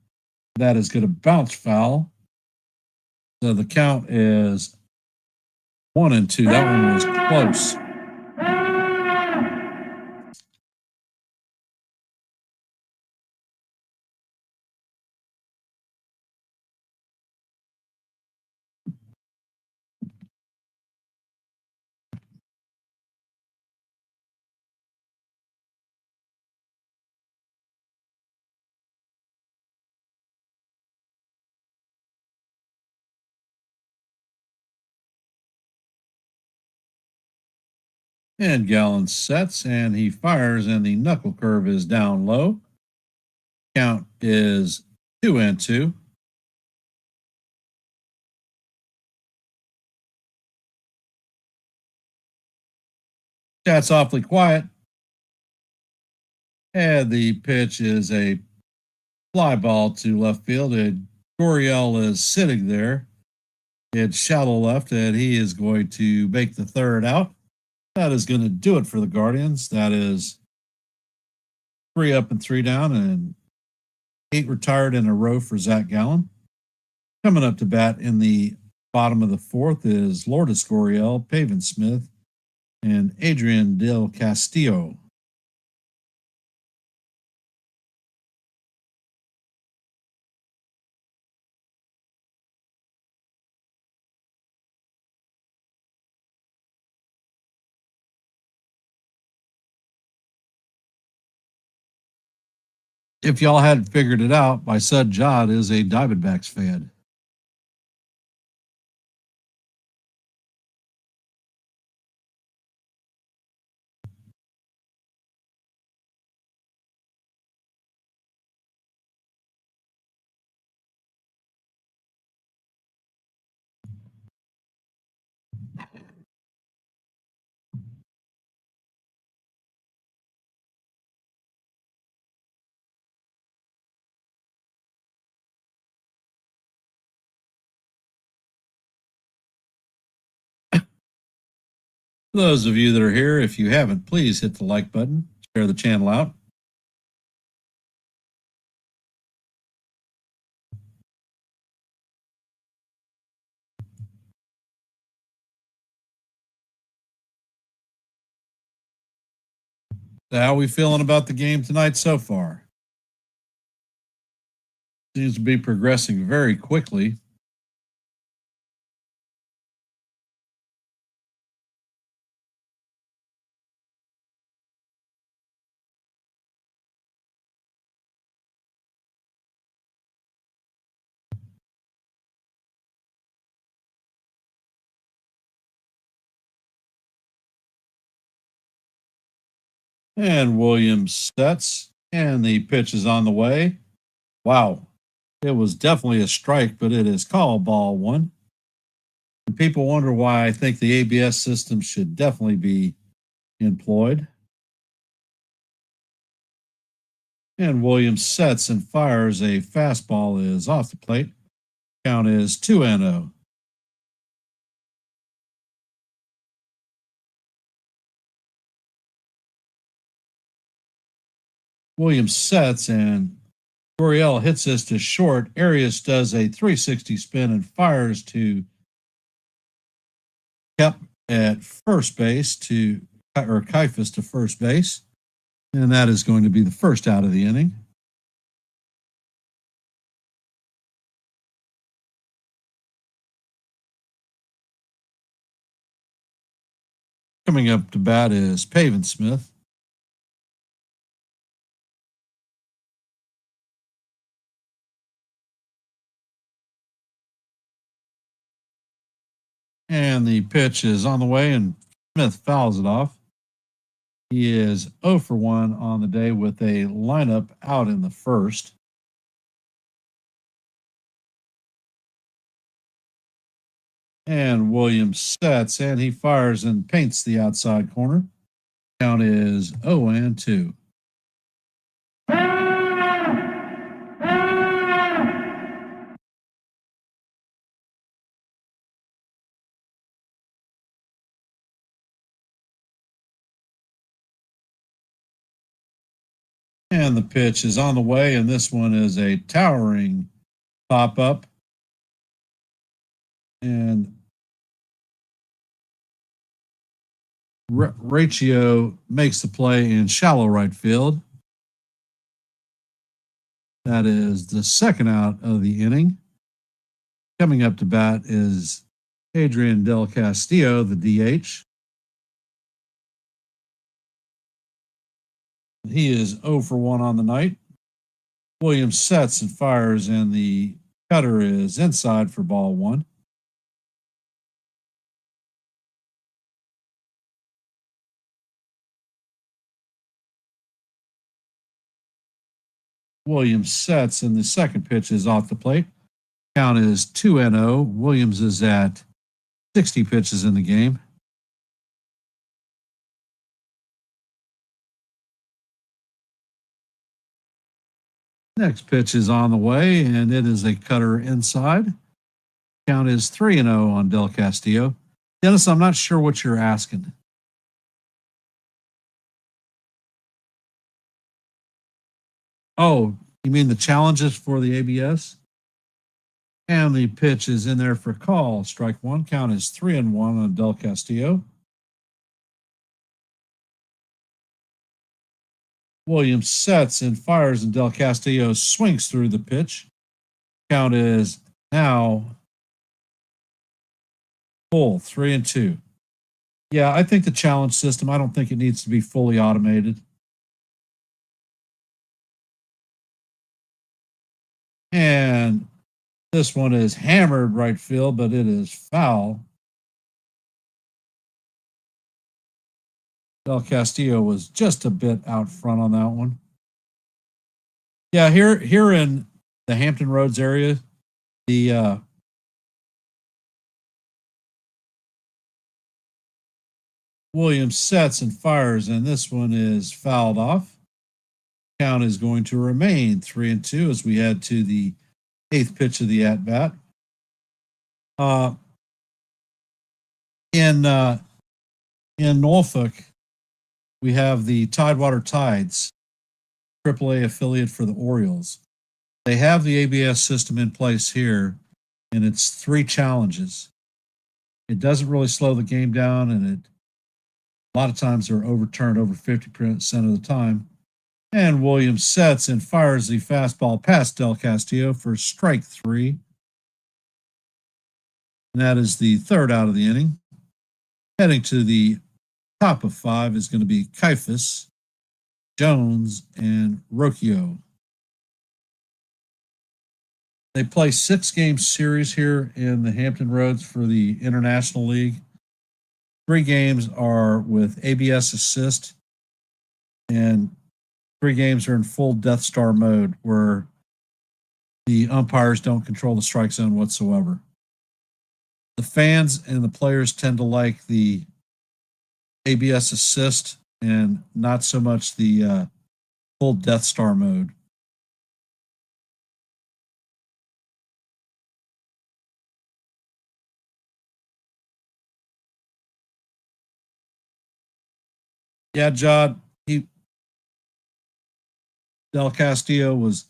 That is going to bounce foul. So the count is 1-2. That one was close. And Gallen sets and he fires, and the knuckle curve is down low. Count is 2-2. That's awfully quiet. And the pitch is a fly ball to left field, and Gurriel is sitting there. It's shallow left, and he is going to make the third out. That is going to do it for the Guardians. That is 3 up and 3 down, and 8 retired in a row for Zac Gallen. Coming up to bat in the bottom of the fourth is Lourdes Gurriel, Pavin Smith, and Adrian Del Castillo. If y'all hadn't figured it out, my son John is a Diamondbacks fan. For those of you that are here, if you haven't, please hit the like button, share the channel out. So how are we feeling about the game tonight so far? Seems to be progressing very quickly. And Williams sets, and the pitch is on the way. Wow. It was definitely a strike, but it is called ball one. And people wonder why I think the ABS system should definitely be employed. And Williams sets and fires a fastball is off the plate. Count is 2-0. Williams sets and Gurriel hits this to short. Arias does a 360 spin and fires to Kep at first base or Kifus to first base. And that is going to be the first out of the inning. Coming up to bat is Pavin Smith. And the pitch is on the way, and Smith fouls it off. He is 0 for 1 on the day with a lineup out in the first. And Williams sets, and he fires and paints the outside corner. Count is 0-2. And the pitch is on the way, and this one is a towering pop up. And Rachio makes the play in shallow right field. That is the second out of the inning. Coming up to bat is Adrian Del Castillo, the DH. He is 0 for 1 on the night. Williams sets and fires, and the cutter is inside for ball one. Williams sets, and the second pitch is off the plate. Count is 2-0. Williams is at 60 pitches in the game. Next pitch is on the way, and it is a cutter inside. Count is 3-0 on Del Castillo. Dennis, I'm not sure what you're asking. Oh, you mean the challenges for the ABS? And the pitch is in there for call. Strike one. Count is 3-1 on Del Castillo. Williams sets and fires, and Del Castillo swings through the pitch. Count is now full, 3-2. Yeah, I think the challenge system, I don't think it needs to be fully automated. And this one is hammered right field, but it is foul. Del Castillo was just a bit out front on that one. Yeah, here in the Hampton Roads area, the Williams sets and fires, and this one is fouled off. Count is going to remain 3-2 as we head to the 8th pitch of the at bat. In Norfolk, we have the Tidewater Tides, AAA affiliate for the Orioles. They have the ABS system in place here, and it's 3 challenges. It doesn't really slow the game down, and a lot of times they're overturned over 50% of the time. And Williams sets and fires the fastball past Del Castillo for strike 3. And that is the 3rd out of the inning. Heading to the top of 5 is going to be Kifus, Jones, and Rocchio. They play 6-game series here in the Hampton Roads for the International League. 3 games are with ABS assist, and 3 games are in full Death Star mode where the umpires don't control the strike zone whatsoever. The fans and the players tend to like the ABS assist and not so much the full Death Star mode. Yeah, Jod, Del Castillo was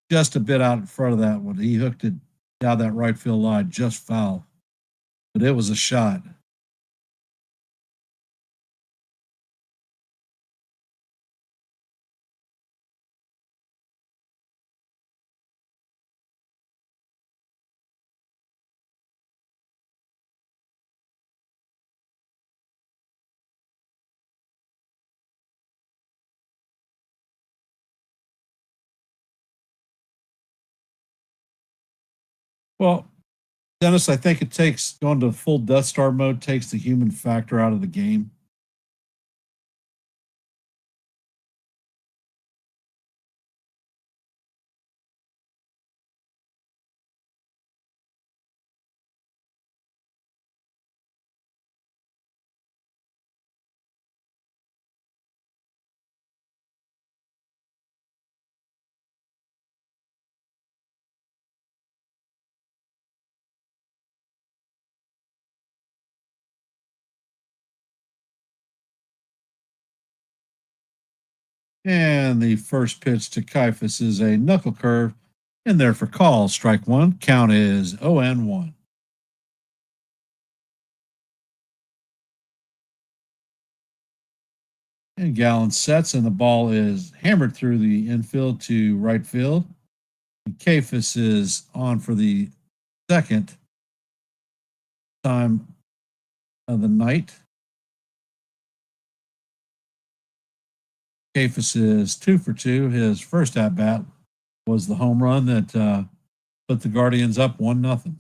just a bit out in front of that one. He hooked it down that right field line, just foul. But it was a shot. Well, Dennis, I think it takes going to full Death Star mode takes the human factor out of the game. And the first pitch to Kifus is a knuckle curve in there for call. Strike 1. Count is 0-1. And Gallen sets, and the ball is hammered through the infield to right field. And Kifus is on for the 2nd time of the night. Kifus is 2 for 2. His first at bat was the home run that put the Guardians up 1-0.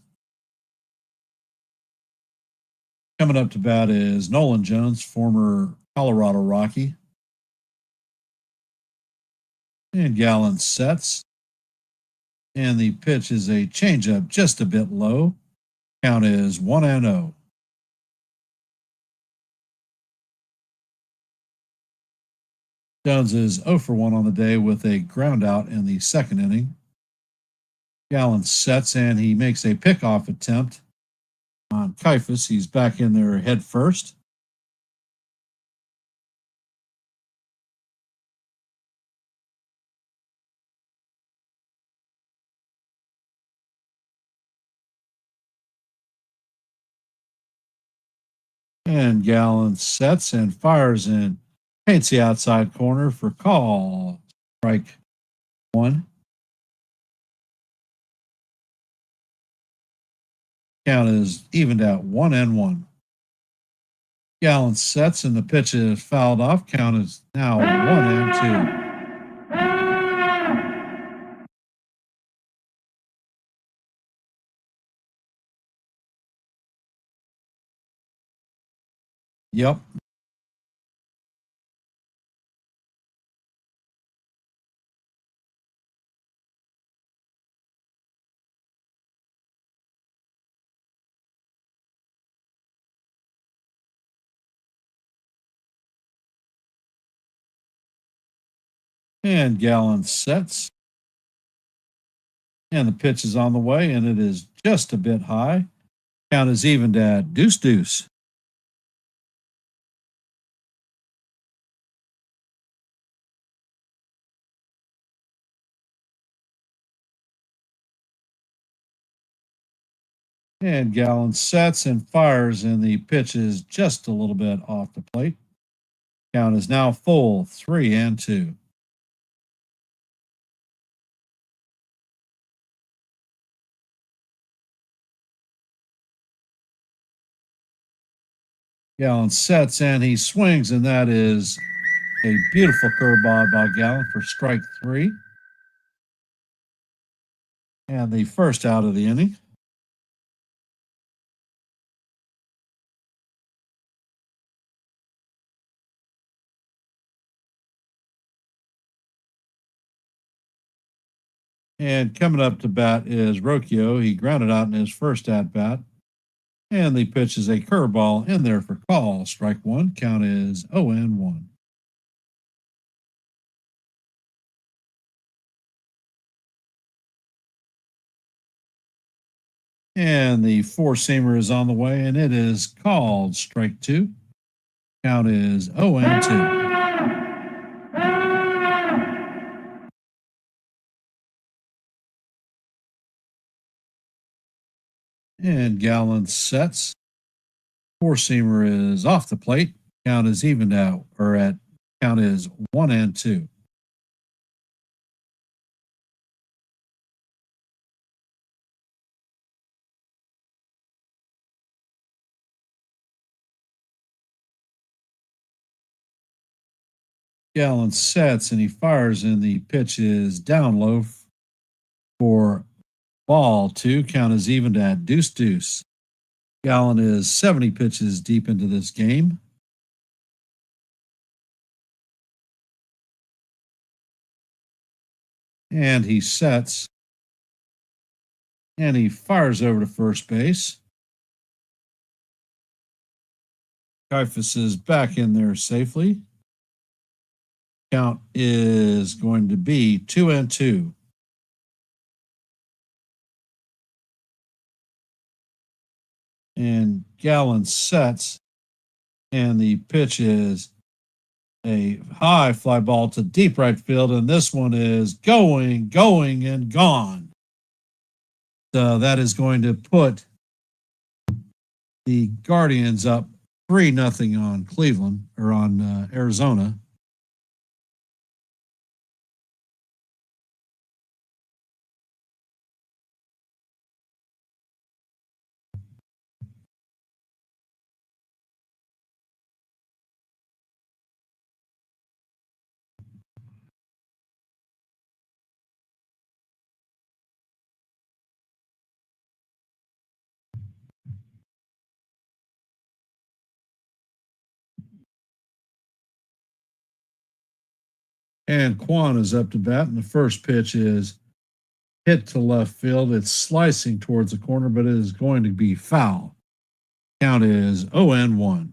Coming up to bat is Nolan Jones, former Colorado Rocky. And Gallen sets. And the pitch is a changeup just a bit low. Count is 1-0. Jones is 0 for 1 on the day with a ground out in the 2nd inning. Gallen sets and he makes a pickoff attempt on Kifus. He's back in there head first. And Gallen sets and fires in. Paints the outside corner for call. Strike 1. Count is evened out 1-1. Gallen sets and the pitch is fouled off. Count is now 1-2. Yep. And Gallen sets. And the pitch is on the way, and it is just a bit high. Count is evened at deuce deuce. And Gallen sets and fires, and the pitch is just a little bit off the plate. Count is now full, 3-2. Gallen sets and he swings, and that is a beautiful curveball by Gallen for strike 3. And the first out of the inning. And coming up to bat is Rocchio. He grounded out in his first at bat. And the pitch is a curveball in there for call. Strike 1. Count is 0-1. And the four-seamer is on the way, and it is called. Strike 2. Count is 0-2. And Gallen sets. Four-seamer is off the plate. Count is evened out, or at count is 1-2. Gallen sets and he fires, and the pitch is down low for ball 2. Count is evened at deuce deuce. Gallen is 70 pitches deep into this game. And he sets and he fires over to first base. Kifus is back in there safely. Count is going to be 2-2. And Gallen sets, and the pitch is a high fly ball to deep right field, and this one is going, and gone. So that is going to put the Guardians up 3-0 on Cleveland, or on Arizona. And Quan is up to bat, and the first pitch is hit to left field. It's slicing towards the corner, but it is going to be foul. Count is 0-1.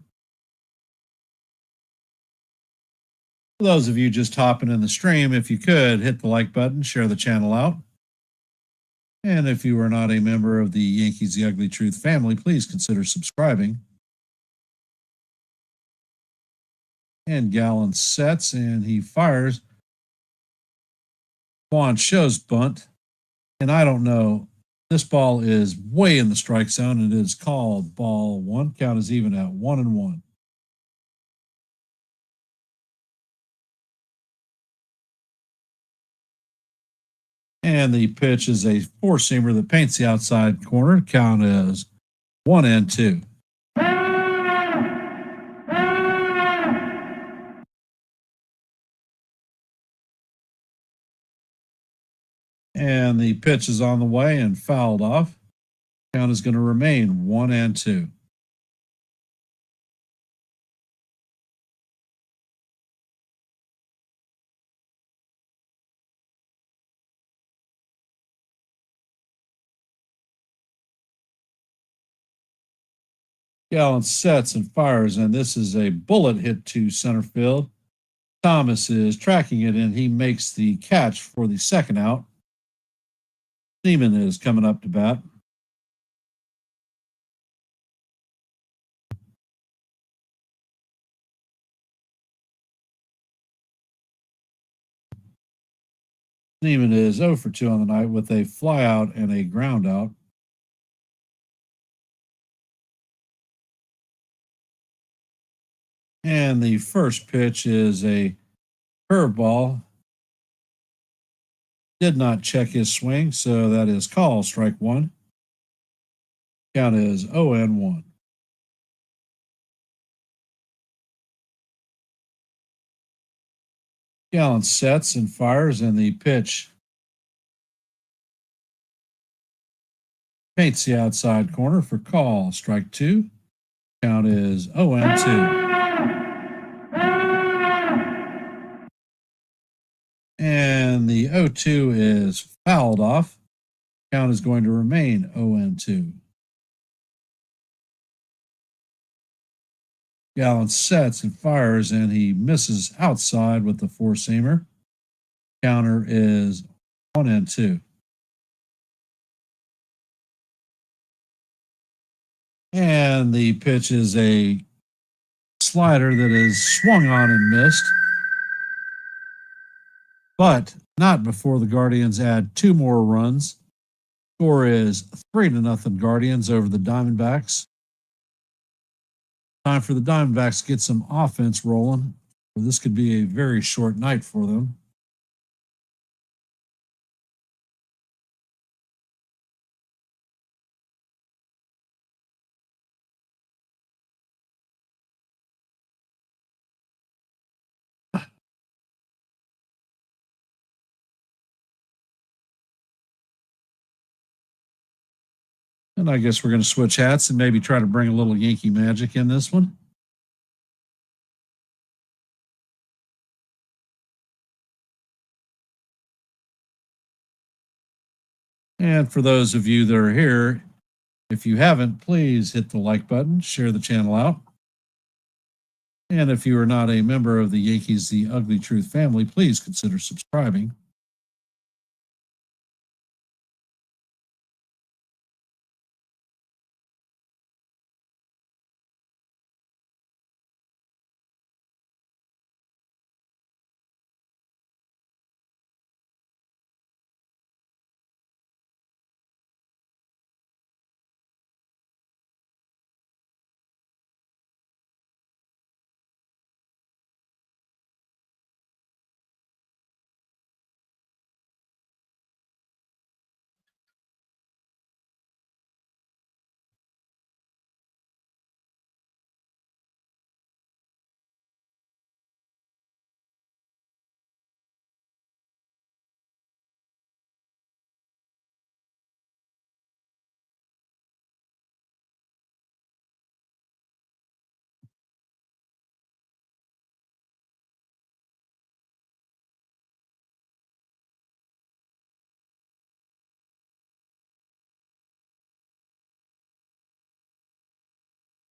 For those of you just hopping in the stream, if you could hit the like button, share the channel out. And if you are not a member of the Yankees The Ugly Truth family, please consider subscribing. And Gallen sets and he fires. Quan shows bunt. And I don't know. This ball is way in the strike zone, and it is called ball 1. Count is even at 1-1. And the pitch is a four-seamer that paints the outside corner. Count is 1-2. And the pitch is on the way and fouled off. Count is going to remain 1-2. Gallen sets and fires, and this is a bullet hit to center field. Thomas is tracking it, and he makes the catch for the second out. Seaman is coming up to bat. Seaman is 0 for 2 on the night with a flyout and a ground out. And the first pitch is a curveball. Did not check his swing, so that is call, strike one. Count is 0-1. Gallen sets and fires, and the pitch paints the outside corner for call, strike two. Count is 0-2. And the 0-2 is fouled off. Count is going to remain 0-2. Gallen sets and fires, and he misses outside with the four-seamer. Counter is 1-2. And the pitch is a slider that is swung on and missed, but not before the Guardians add two more runs. Score is 3-0 Guardians over the Diamondbacks. Time for the Diamondbacks to get some offense rolling. This could be a very short night for them. And I guess we're going to switch hats and maybe try to bring a little Yankee magic in this one. And for those of you that are here, if you haven't, please hit the like button, share the channel out. And if you are not a member of the Yankees The Ugly Truth family, please consider subscribing.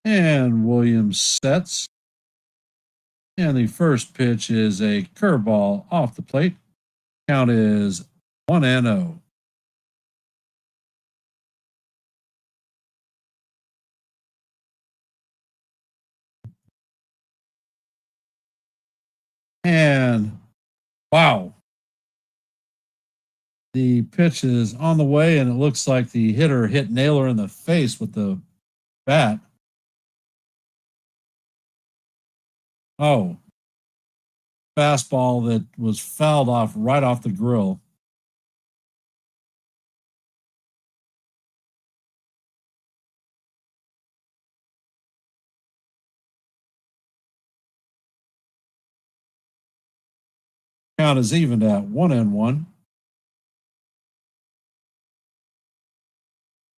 And Williams sets. And the first pitch is a curveball off the plate. Count is 1-0. And wow. The pitch is on the way, and it looks like the hitter hit Naylor in the face with the bat. Oh, fastball that was fouled off right off the grill. Count is evened at 1-1.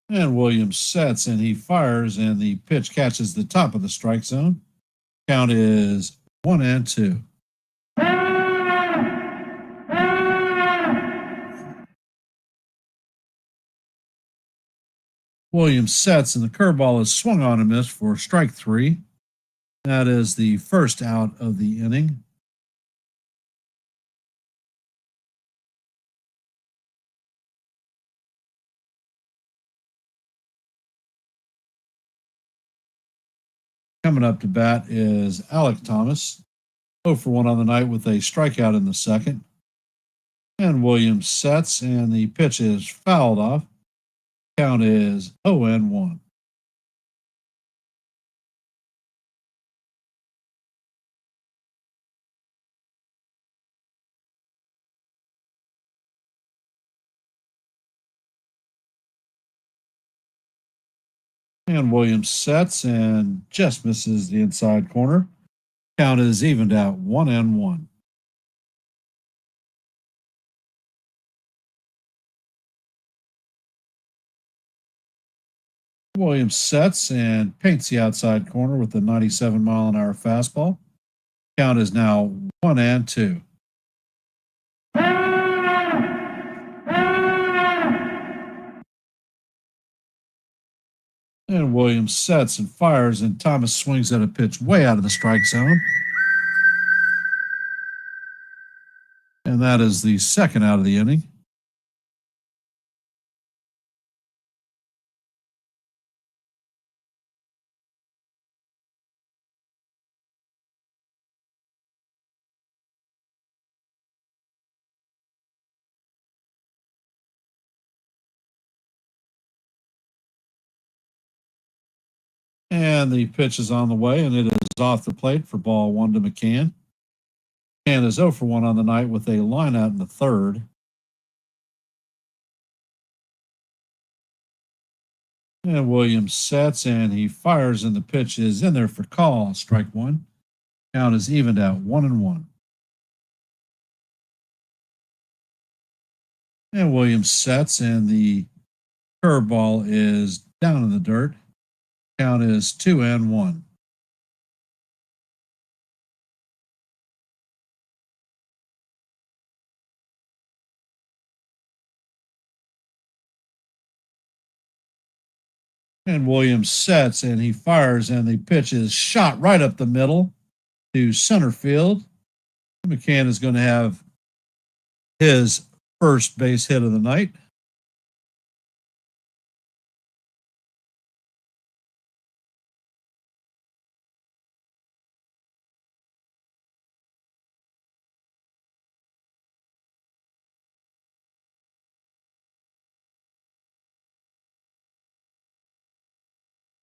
And Williams sets and he fires, and the pitch catches the top of the strike zone. Count is 1-2. Williams sets, and the curveball is swung on and missed for strike 3. That is the first out of the inning. Coming up to bat is Alec Thomas, 0 for 1 on the night with a strikeout in the second. And Williams sets, and the pitch is fouled off. Count is 0-1. And Williams sets and just misses the inside corner. Count is evened out 1-1. Williams sets and paints the outside corner with a 97-mile-an-hour fastball. Count is now 1-2. And Williams sets and fires, and Thomas swings at a pitch way out of the strike zone. And that is the second out of the inning. And the pitch is on the way, and it is off the plate for ball 1 to McCann. McCann is 0 for 1 on the night with a line out in the third. And Williams sets, and he fires, and the pitch is in there for call. Strike 1. Count is evened out 1-1. And Williams sets, and the curveball is down in the dirt. Count is 2-1. And Williams sets, and he fires, and the pitch is shot right up the middle to center field. McCann is going to have his first base hit of the night.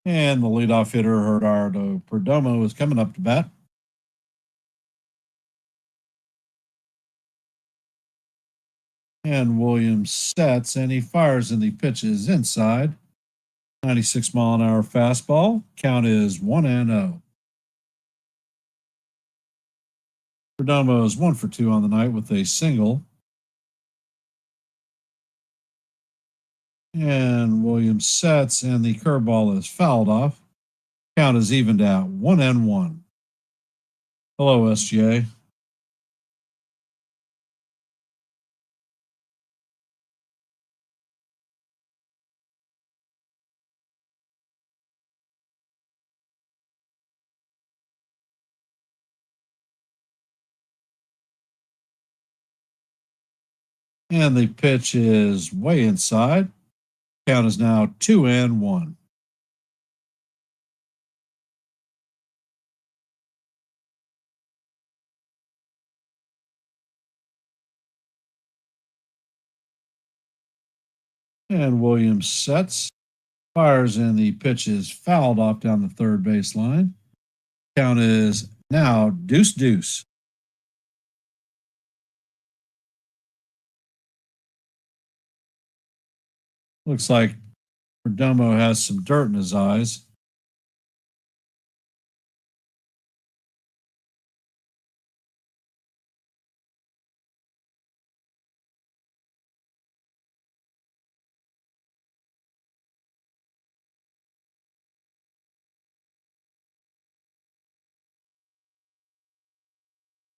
And the leadoff hitter, Gerardo Perdomo, is coming up to bat. And Williams sets, and he fires, and the pitch is inside. 96-mile-an-hour fastball. Count is 1-0. Perdomo is 1 for 2 on the night with a single. And Williams sets, and the curveball is fouled off. Count is evened out 1-1. Hello, SGA. And the pitch is way inside. Count is now 2-1. And Williams sets, fires, and the pitch is fouled off down the third base line. Count is now 2-2. Looks like Perdomo has some dirt in his eyes.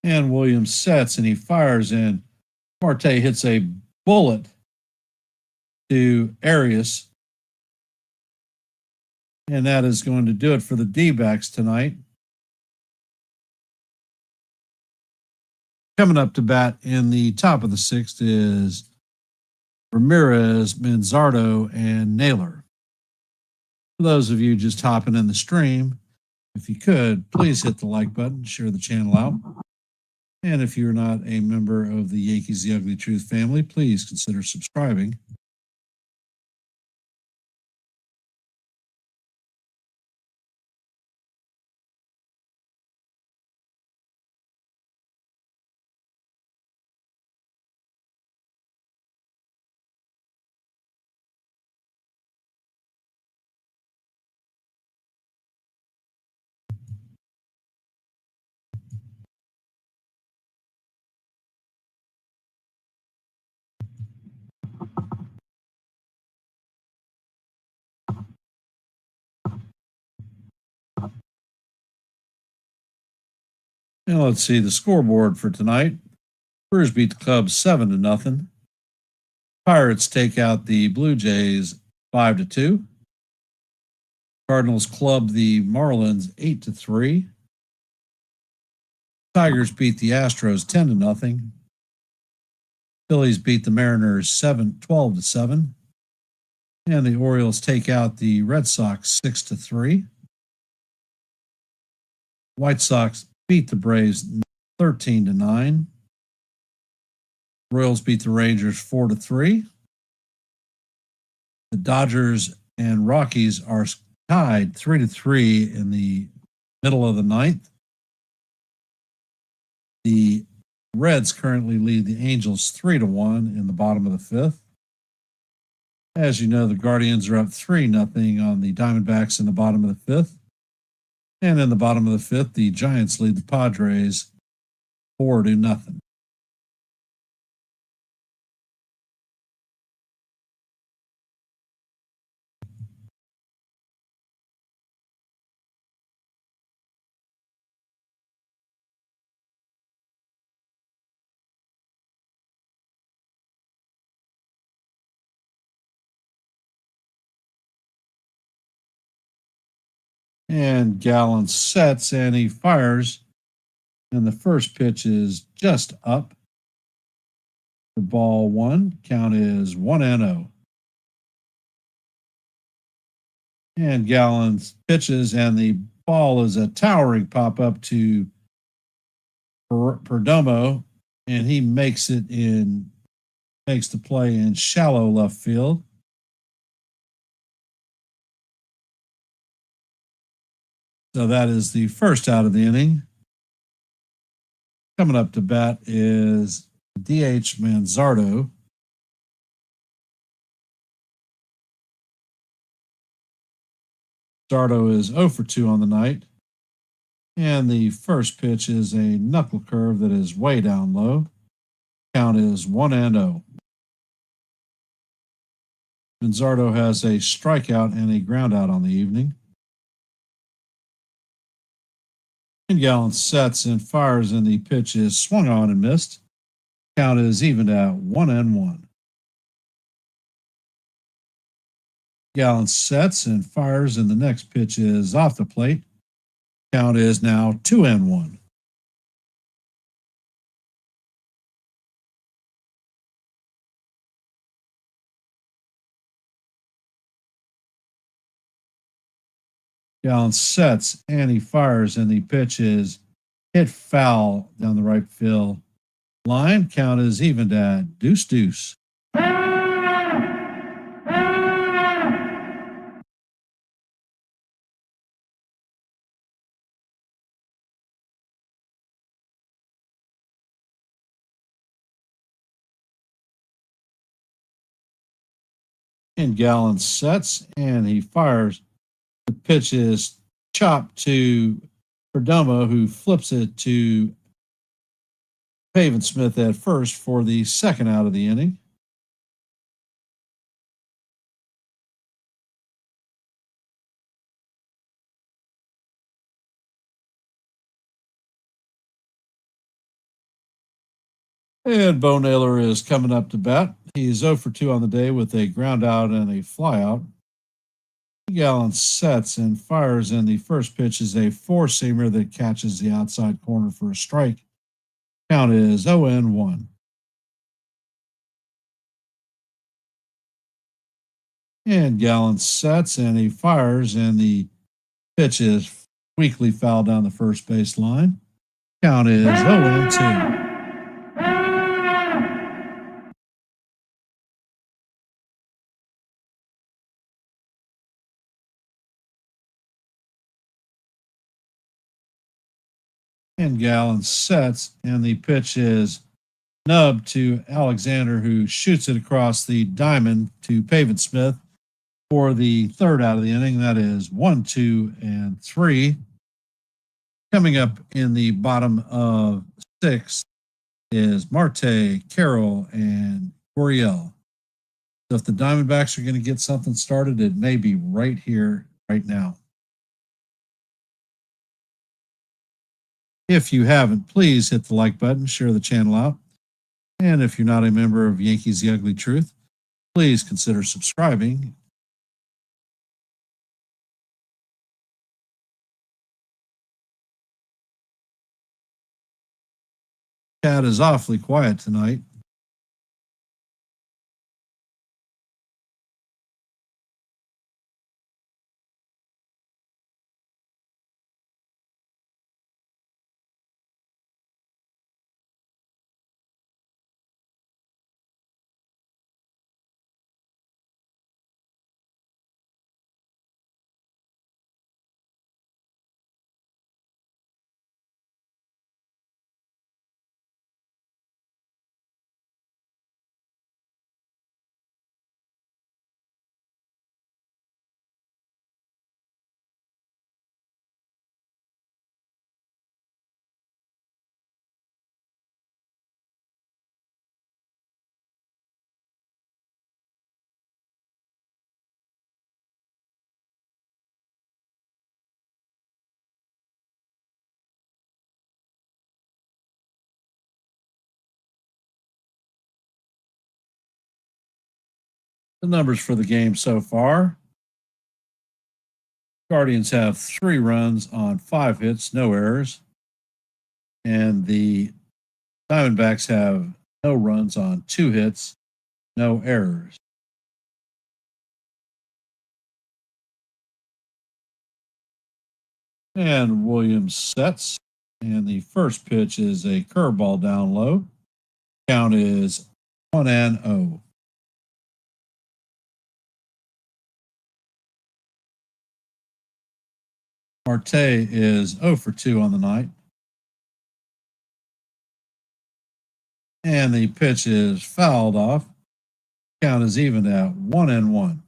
And Williams sets, and he fires, and Marte hits a bullet to Arias. And that is going to do it for the D-backs tonight. Coming up to bat in the top of the sixth is Ramirez, Manzardo, and Naylor. For those of you just hopping in the stream, if you could, please hit the like button, share the channel out. And if you're not a member of the Yankees The Ugly Truth family, please consider subscribing. And let's see the scoreboard for tonight. Brewers beat the Cubs 7-0. Pirates take out the Blue Jays 5-2. Cardinals club the Marlins 8-3. Tigers beat the Astros 10-0. Phillies beat the Mariners 12-7. And the Orioles take out the Red Sox 6-3. White Sox beat the Braves 13-9. Royals beat the Rangers 4-3. The Dodgers and Rockies are tied 3-3 in the middle of the ninth. The Reds currently lead the Angels 3-1 in the bottom of the fifth. As you know, the Guardians are up 3-0 on the Diamondbacks in the bottom of the fifth. And in the bottom of the fifth, the Giants lead the Padres 4-0. And Gallen sets and he fires. And the first pitch is just up for ball one. Count is 1-0. And Gallen pitches, and the ball is a towering pop up to Perdomo, and he makes the play in shallow left field. So that is the first out of the inning. Coming up to bat is DH Manzardo. Manzardo is 0 for 2 on the night. And the first pitch is a knuckle curve that is way down low. Count is 1-0. Manzardo has a strikeout and a ground out on the evening. And Gallen sets and fires, and the pitch is swung on and missed. Count is evened at 1-1. Gallen sets and fires, and the next pitch is off the plate. Count is now 2-1. Gallen sets and he fires, and the pitch is hit foul down the right field line. Count is evened at 2-2. And Gallen sets and he fires. The pitch is chopped to Perdomo, who flips it to Pavin Smith at first for the second out of the inning. And Bo Naylor is coming up to bat. He is 0 for 2 on the day with a ground out and a fly out. Gallen sets and fires, and the first pitch is a four-seamer that catches the outside corner for a strike. Count is 0-1. And Gallen sets and he fires, and the pitch is weakly fouled down the first base line. Count is 0-2. And Gallen sets, and the pitch is nubbed to Alexander, who shoots it across the diamond to Pavin Smith for the third out of the inning. That is 1, 2, and 3. Coming up in the bottom of 6 is Marte, Carroll, and Gurriel. So if the Diamondbacks are going to get something started, it may be right here, right now. If you haven't, please hit the like button, share the channel out. And if you're not a member of Yankees The Ugly Truth, please consider subscribing. Cat is awfully quiet tonight. The numbers for the game so far: Guardians have 3 runs on 5 hits, no errors. And the Diamondbacks have no runs on 2 hits, no errors. And Williams sets, and the first pitch is a curveball down low. Count is 1-0. Marte is 0 for 2 on the night. And the pitch is fouled off. Count is even at 1-1.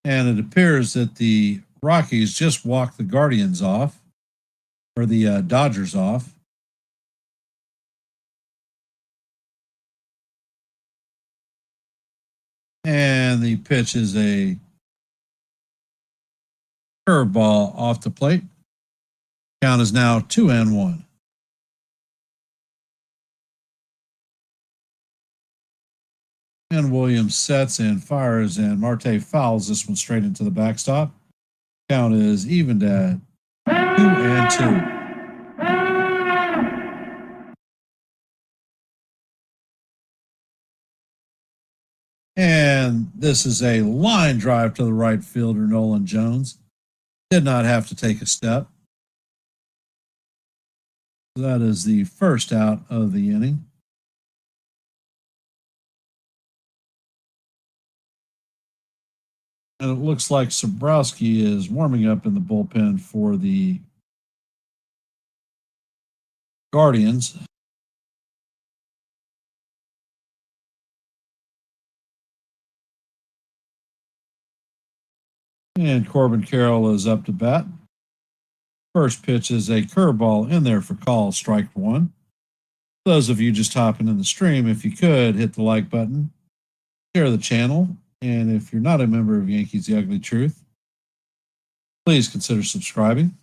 And it appears that the Rockies just walked the Guardians off, or the Dodgers off. And the pitch is a curveball off the plate. Count is now 2-1. And Williams sets and fires, and Marte fouls this one straight into the backstop. Count is evened at 2-2. And this is a line drive to the right fielder, Nolan Jones. Did not have to take a step. That is the first out of the inning. And it looks like Sobrowski is warming up in the bullpen for the Guardians. And Corbin Carroll is up to bat. First pitch is a curveball in there for call, strike 1. Those of you just hopping in the stream, if you could, hit the like button, share the channel, and if you're not a member of Yankees The Ugly Truth, please consider subscribing.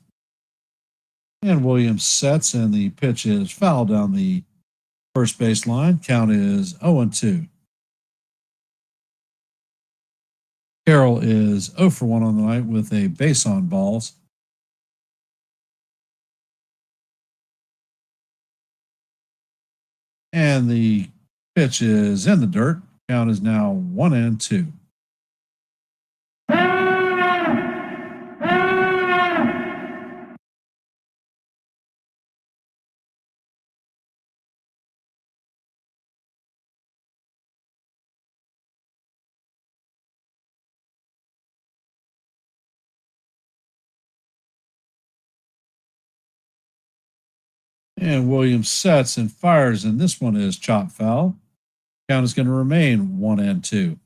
And Williams sets, and the pitch is fouled down the first base line. Count is 0-2. Carroll is 0 for 1 on the night with a base on balls. And the pitch is in the dirt. Count is now 1-2. And Williams sets and fires, and this one is chop foul. Count is going to remain 1-2.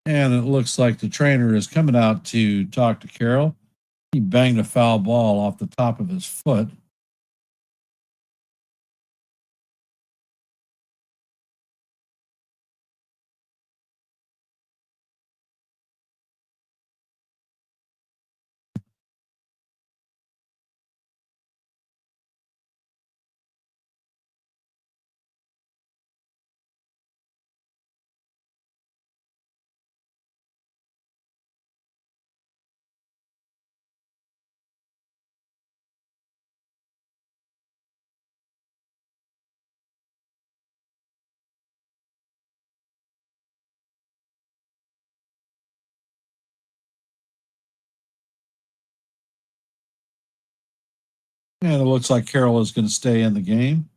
And it looks like the trainer is coming out to talk to Carroll. He banged a foul ball off the top of his foot. And it looks like Carroll is going to stay in the game.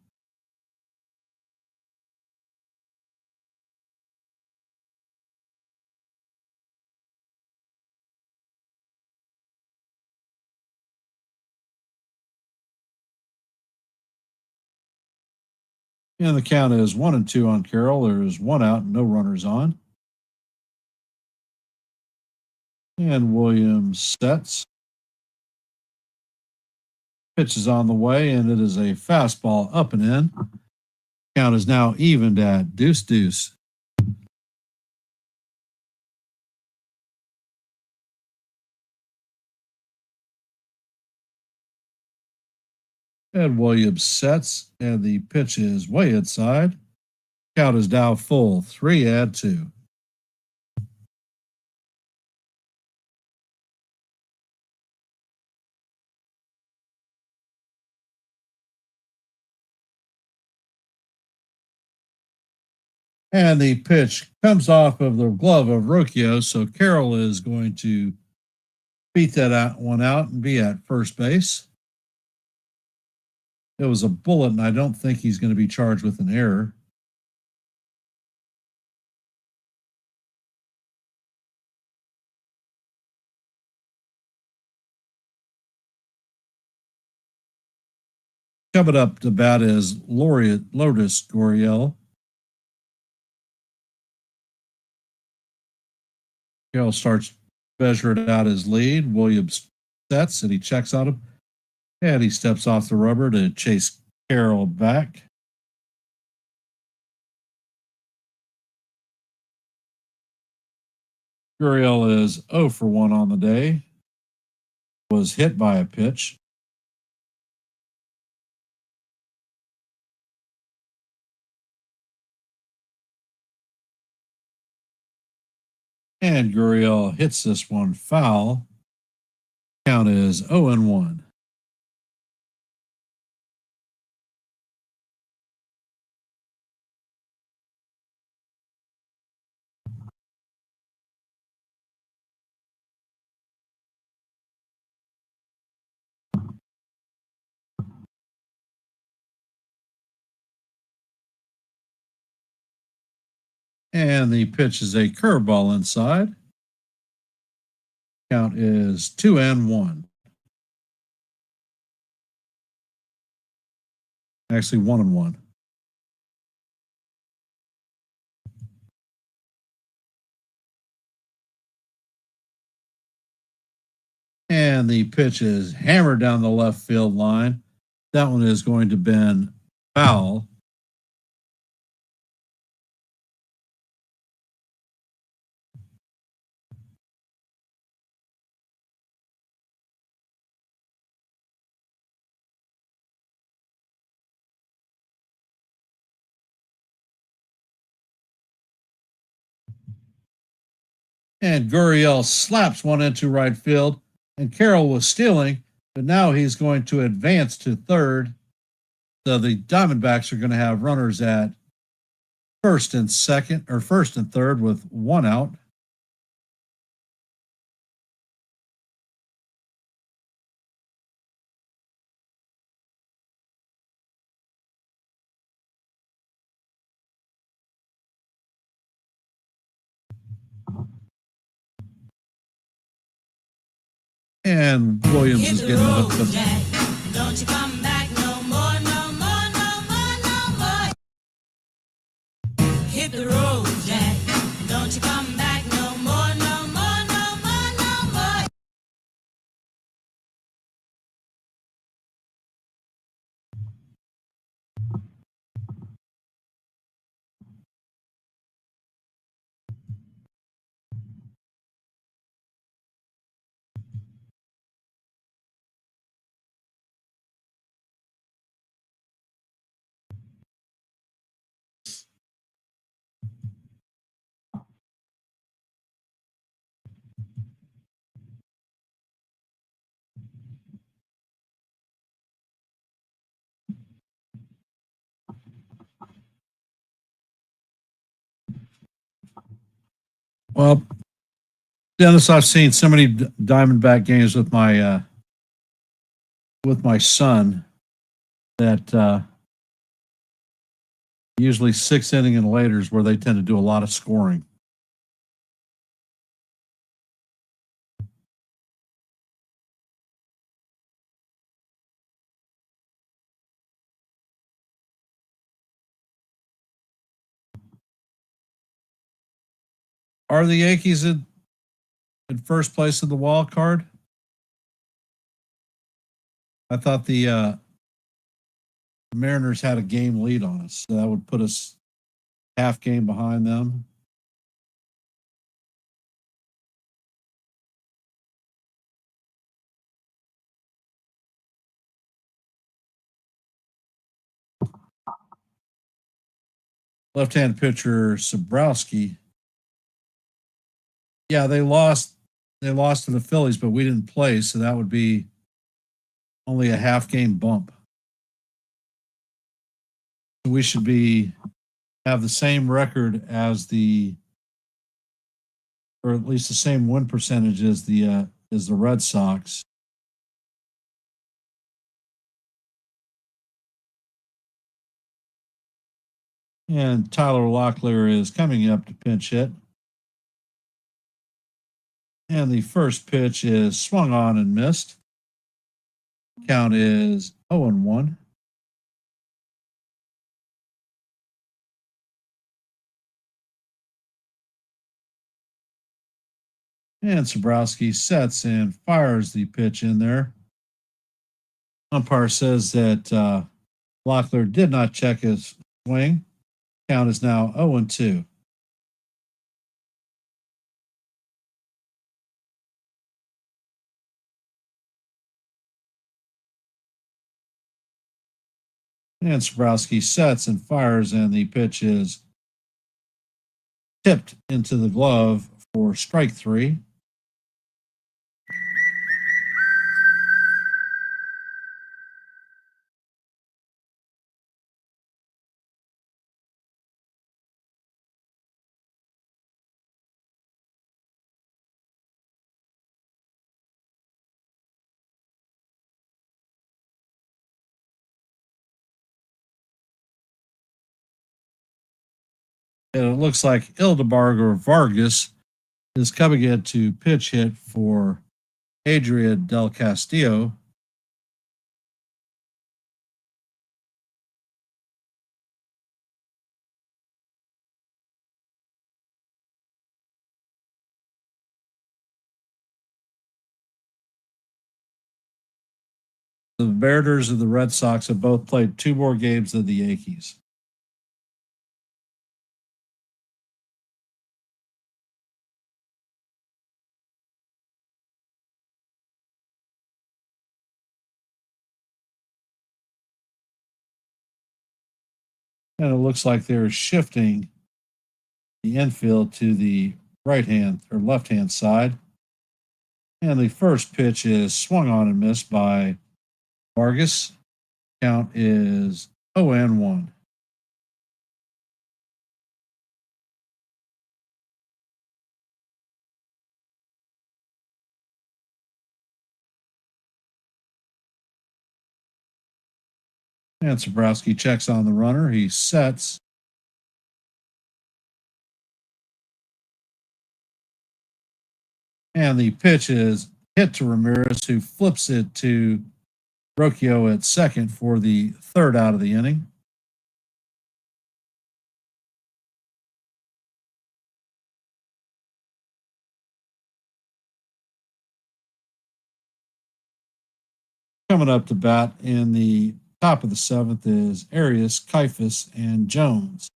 And the count is 1-2 on Carroll. There's one out, no runners on. And Williams sets. Pitch is on the way, and it is a fastball up and in. Count is now evened at 2-2. And Williams sets, and the pitch is way inside. Count is now full, 3-2. And the pitch comes off of the glove of Rocchio, so Carroll is going to beat that one out and be at first base. It was a bullet, and I don't think he's going to be charged with an error. Coming up to bat is Lourdes Gurriel. Carroll starts measuring out his lead. Williams sets, and he checks on him. And he steps off the rubber to chase Carroll back. Gurriel is 0 for 1 on the day. Was hit by a pitch. And Gurriel hits this one foul. Count is 0-1. And the pitch is a curveball inside. Count is 2-1. Actually, 1-1. And the pitch is hammered down the left field line. That one is going to bend foul. And Gurriel slaps one into right field, and Carroll was stealing, but now he's going to advance to third. So the Diamondbacks are going to have runners at first and third with one out. And Williams is getting hooked up. Don't you come back no more, no more, no more, no more. Hit the road, Jack. Don't you come back no more, no more, no more, no more. Well, Dennis, I've seen so many Diamondback games with my son that usually 6 inning and later is where they tend to do a lot of scoring. Are the Yankees in first place in the wild card? I thought the Mariners had a game lead on us, so that would put us half game behind them. Left-hand pitcher Sabrowski. Yeah, they lost. They lost to the Phillies, but we didn't play, so that would be only a half game bump. So we should have the same record as or at least the same win percentage as the Red Sox. And Tyler Locklear is coming up to pinch hit. And the first pitch is swung on and missed. Count is 0-1. And Sabrowski sets and fires the pitch in there. Umpire says that Locklear did not check his swing. Count is now 0-2. And Sabrowski sets and fires, and the pitch is tipped into the glove for strike 3. And it looks like Ildebarger Vargas is coming in to pitch hit for Adrian Del Castillo. The Mariners and the Red Sox have both played 2 more games than the Yankees. And it looks like they're shifting the infield to the right hand or left hand side. And the first pitch is swung on and missed by Vargas. Count is 0-1. And Sobrowski checks on the runner. He sets. And the pitch is hit to Ramirez, who flips it to Rocchio at second for the third out of the inning. Coming up to bat in the top of the seventh is Arias, Kifus, and Jones.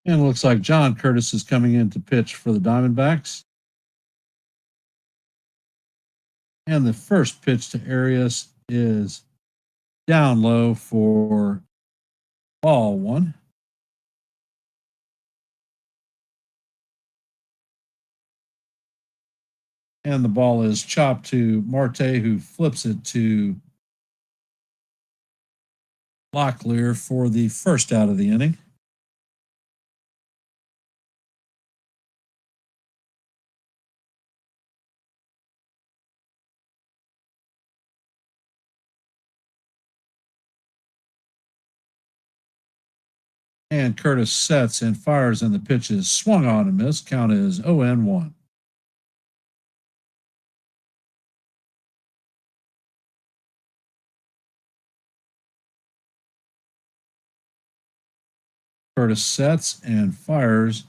And it looks like John Curtis is coming in to pitch for the Diamondbacks. And the first pitch to Arias is down low for ball one. And the ball is chopped to Marte, who flips it to Locklear for the first out of the inning. And Curtis sets and fires, and the pitch is swung on and missed. Count is 0-1. Curtis sets and fires,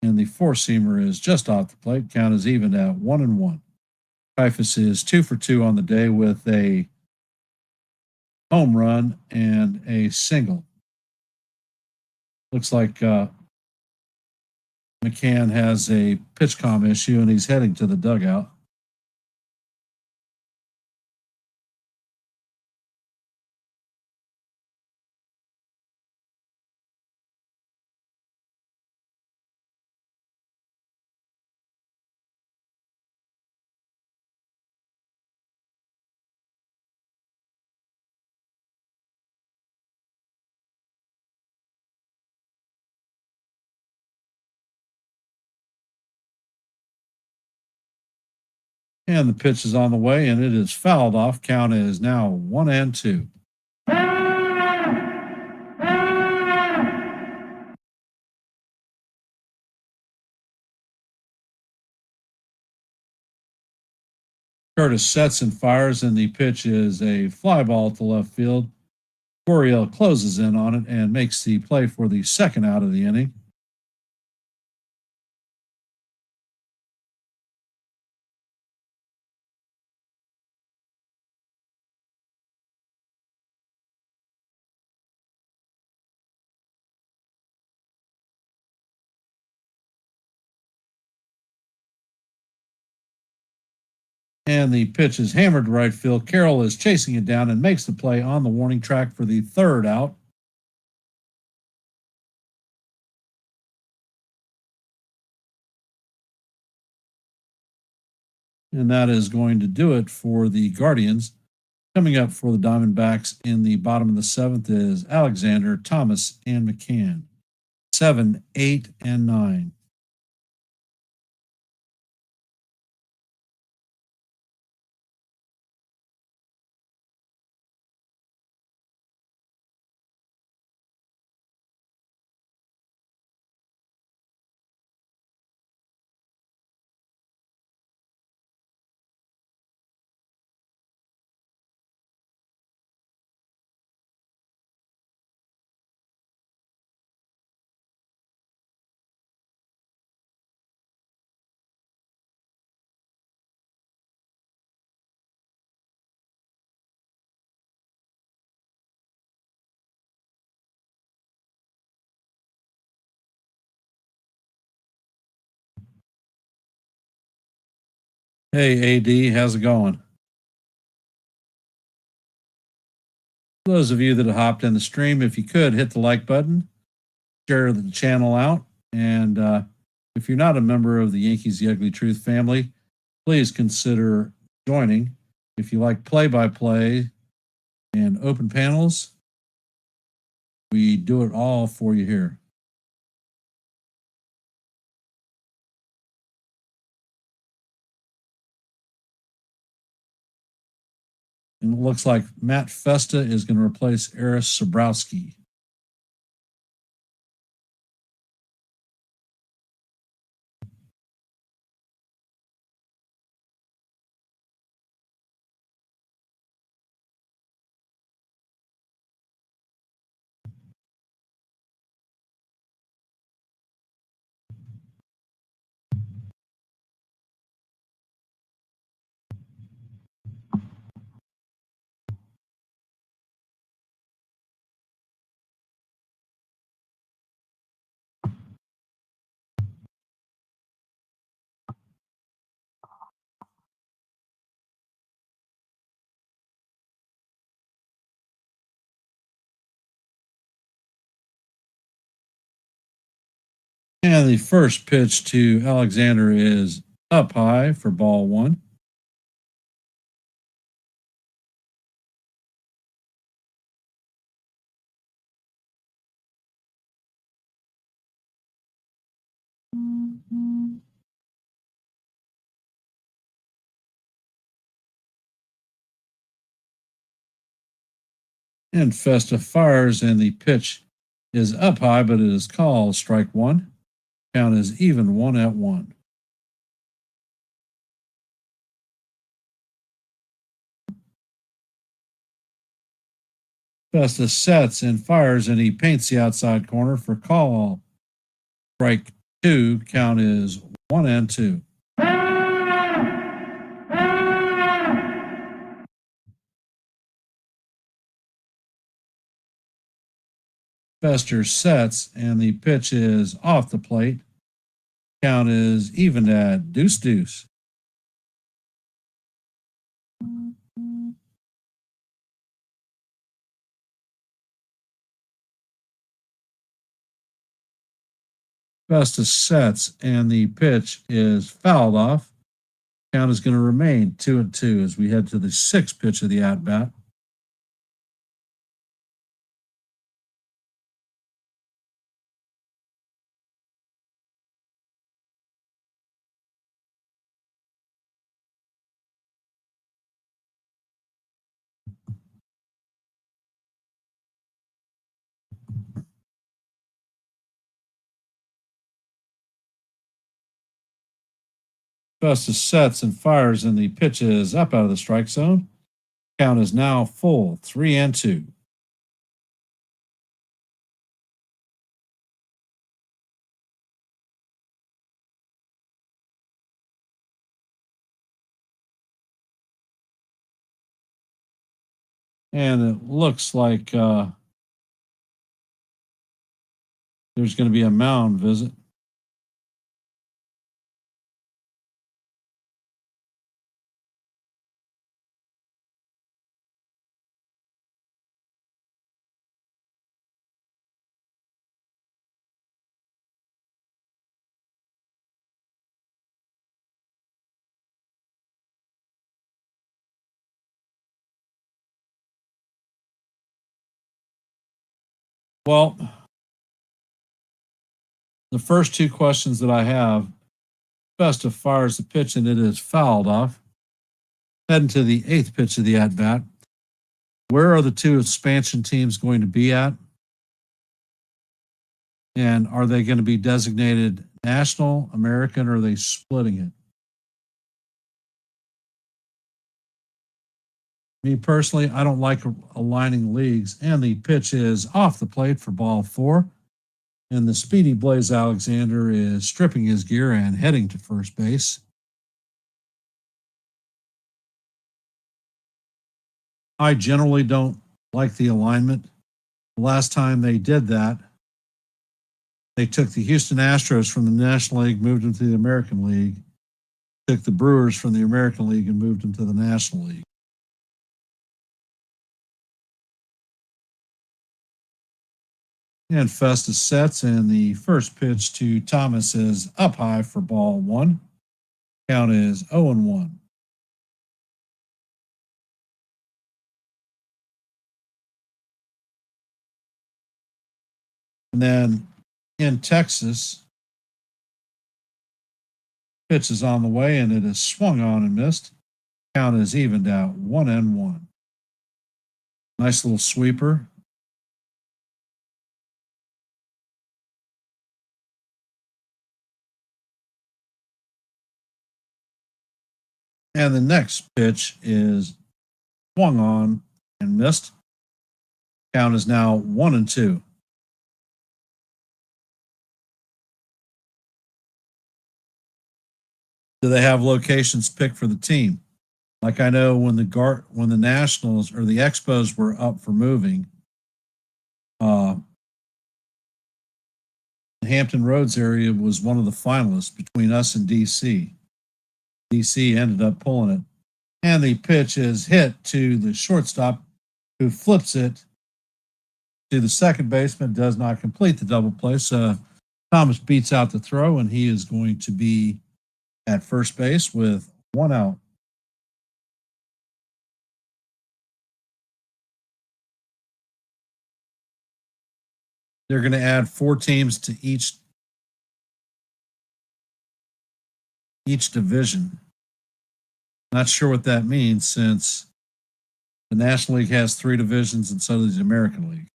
and the four-seamer is just off the plate. Count is even at 1-1. Kifus is 2 for 2 on the day with a home run and a single. Looks like McCann has a pitch-com issue, and he's heading to the dugout. And the pitch is on the way, and it is fouled off. Count is now 1-2. Curtis sets and fires, and the pitch is a fly ball to left field. Gurriel closes in on it and makes the play for the second out of the inning. And the pitch is hammered to right field. Carroll is chasing it down and makes the play on the warning track for the third out. And that is going to do it for the Guardians. Coming up for the Diamondbacks in the bottom of the seventh is Alexander, Thomas, and McCann. 7, 8, and 9. Hey, AD, how's it going? For those of you that have hopped in the stream, if you could hit the like button, share the channel out, and if you're not a member of the Yankees The Ugly Truth family, please consider joining. If you like play-by-play and open panels, we do it all for you here. And it looks like Matt Festa is going to replace Eris Sabrowski. And the first pitch to Alexander is up high for ball one. And Festa fires, and the pitch is up high, but it is called strike one. Count is even 1-1. Festa sets and fires, and he paints the outside corner for call. Strike two. Count is 1-2. Fester sets, and the pitch is off the plate. Count is even at deuce. Festa sets, and the pitch is fouled off. Count is going to remain 2-2 as we head to the sixth pitch of the at bat. Festus sets and fires, and the pitch is up out of the strike zone. Count is now full, 3-2. And it looks like there's going to be a mound visit. Well, the first two questions that I have, Festus fires the pitch and it is fouled off. Heading to the 8th pitch of the at bat. Where are the two expansion teams going to be at? And are they going to be designated National, American, or are they splitting it? Me personally, I don't like aligning leagues, and the pitch is off the plate for ball 4. And the speedy Blaze Alexander is stripping his gear and heading to first base. I generally don't like the alignment. The last time they did that, they took the Houston Astros from the National League, moved them to the American League, took the Brewers from the American League and moved them to the National League. And Festus sets, and the first pitch to Thomas is up high for ball 1. Count is 0-1. And then in Texas, pitch is on the way, and it is swung on and missed. Count is evened out, 1-1. Nice little sweeper. And the next pitch is swung on and missed. Count is now 1-2. Do they have locations picked for the team? Like I know when the Nationals or the Expos were up for moving, the Hampton Roads area was one of the finalists between us and DC. DC ended up pulling it, and the pitch is hit to the shortstop, who flips it to the second baseman, does not complete the double play. So Thomas beats out the throw, and he is going to be at first base with 1 out. They're going to add 4 teams to each division. Not sure what that means, since the National League has 3 divisions and so does the American League.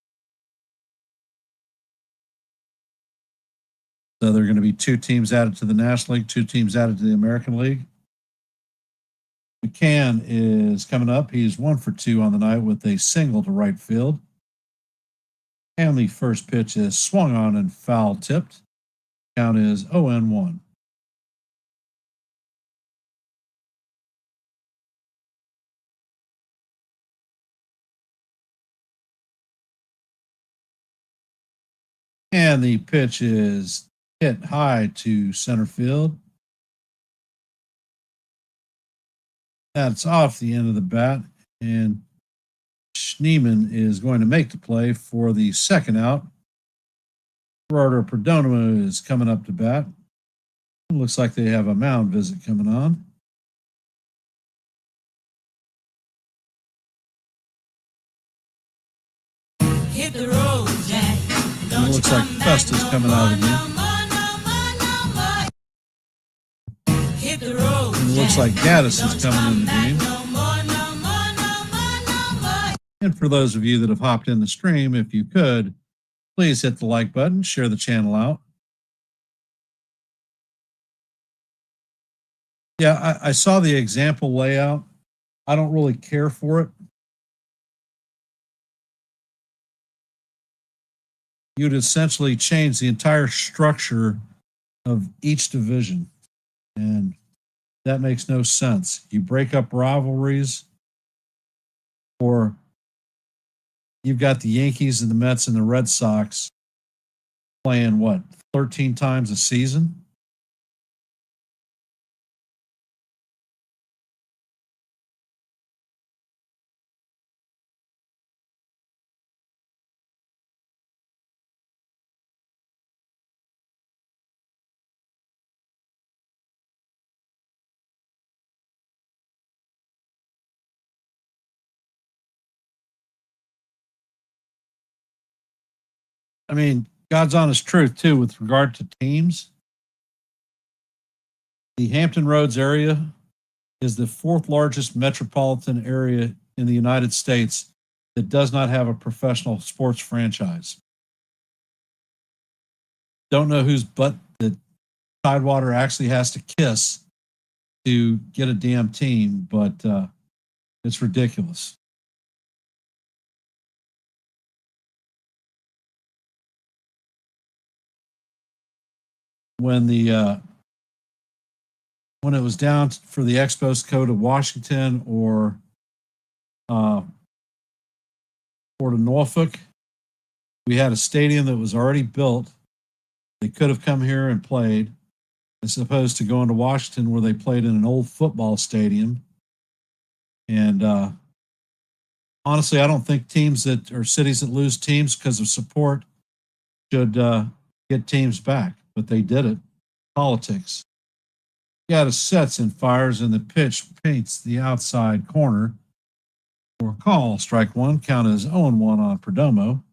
So there are going to be 2 teams added to the National League, 2 teams added to the American League. McCann is coming up. He's 1 for 2 on the night with a single to right field. And the first pitch is swung on and foul tipped. Count is 0-1. And the pitch is hit high to center field. That's off the end of the bat, and Schneeman is going to make the play for the second out. Gerardo Perdomo is coming up to bat. It looks like they have a mound visit coming on. Hit the road, Jack. It looks like Festus coming out again. Hit the road, and it looks like Gaddis is coming in the game. And for those of you that have hopped in the stream, if you could, please hit the like button, share the channel out. Yeah, I saw the example layout. I don't really care for it. You'd essentially change the entire structure of each division, and that makes no sense. You break up rivalries, or you've got the Yankees and the Mets and the Red Sox playing what, 13 times a season? I mean, God's honest truth, too, with regard to teams. The Hampton Roads area is the fourth largest metropolitan area in the United States that does not have a professional sports franchise. Don't know whose butt that Tidewater actually has to kiss to get a damn team, but it's ridiculous. When the when it was down for the Expos to go to Washington uh, or to Norfolk, we had a stadium that was already built. They could have come here and played, as opposed to going to Washington where they played in an old football stadium. And honestly, I don't think teams that or cities that lose teams because of support should get teams back, but they did it. Politics. Gaddis sets and fires, and the pitch paints the outside corner for a call. Strike one, count as 0-1 on Perdomo.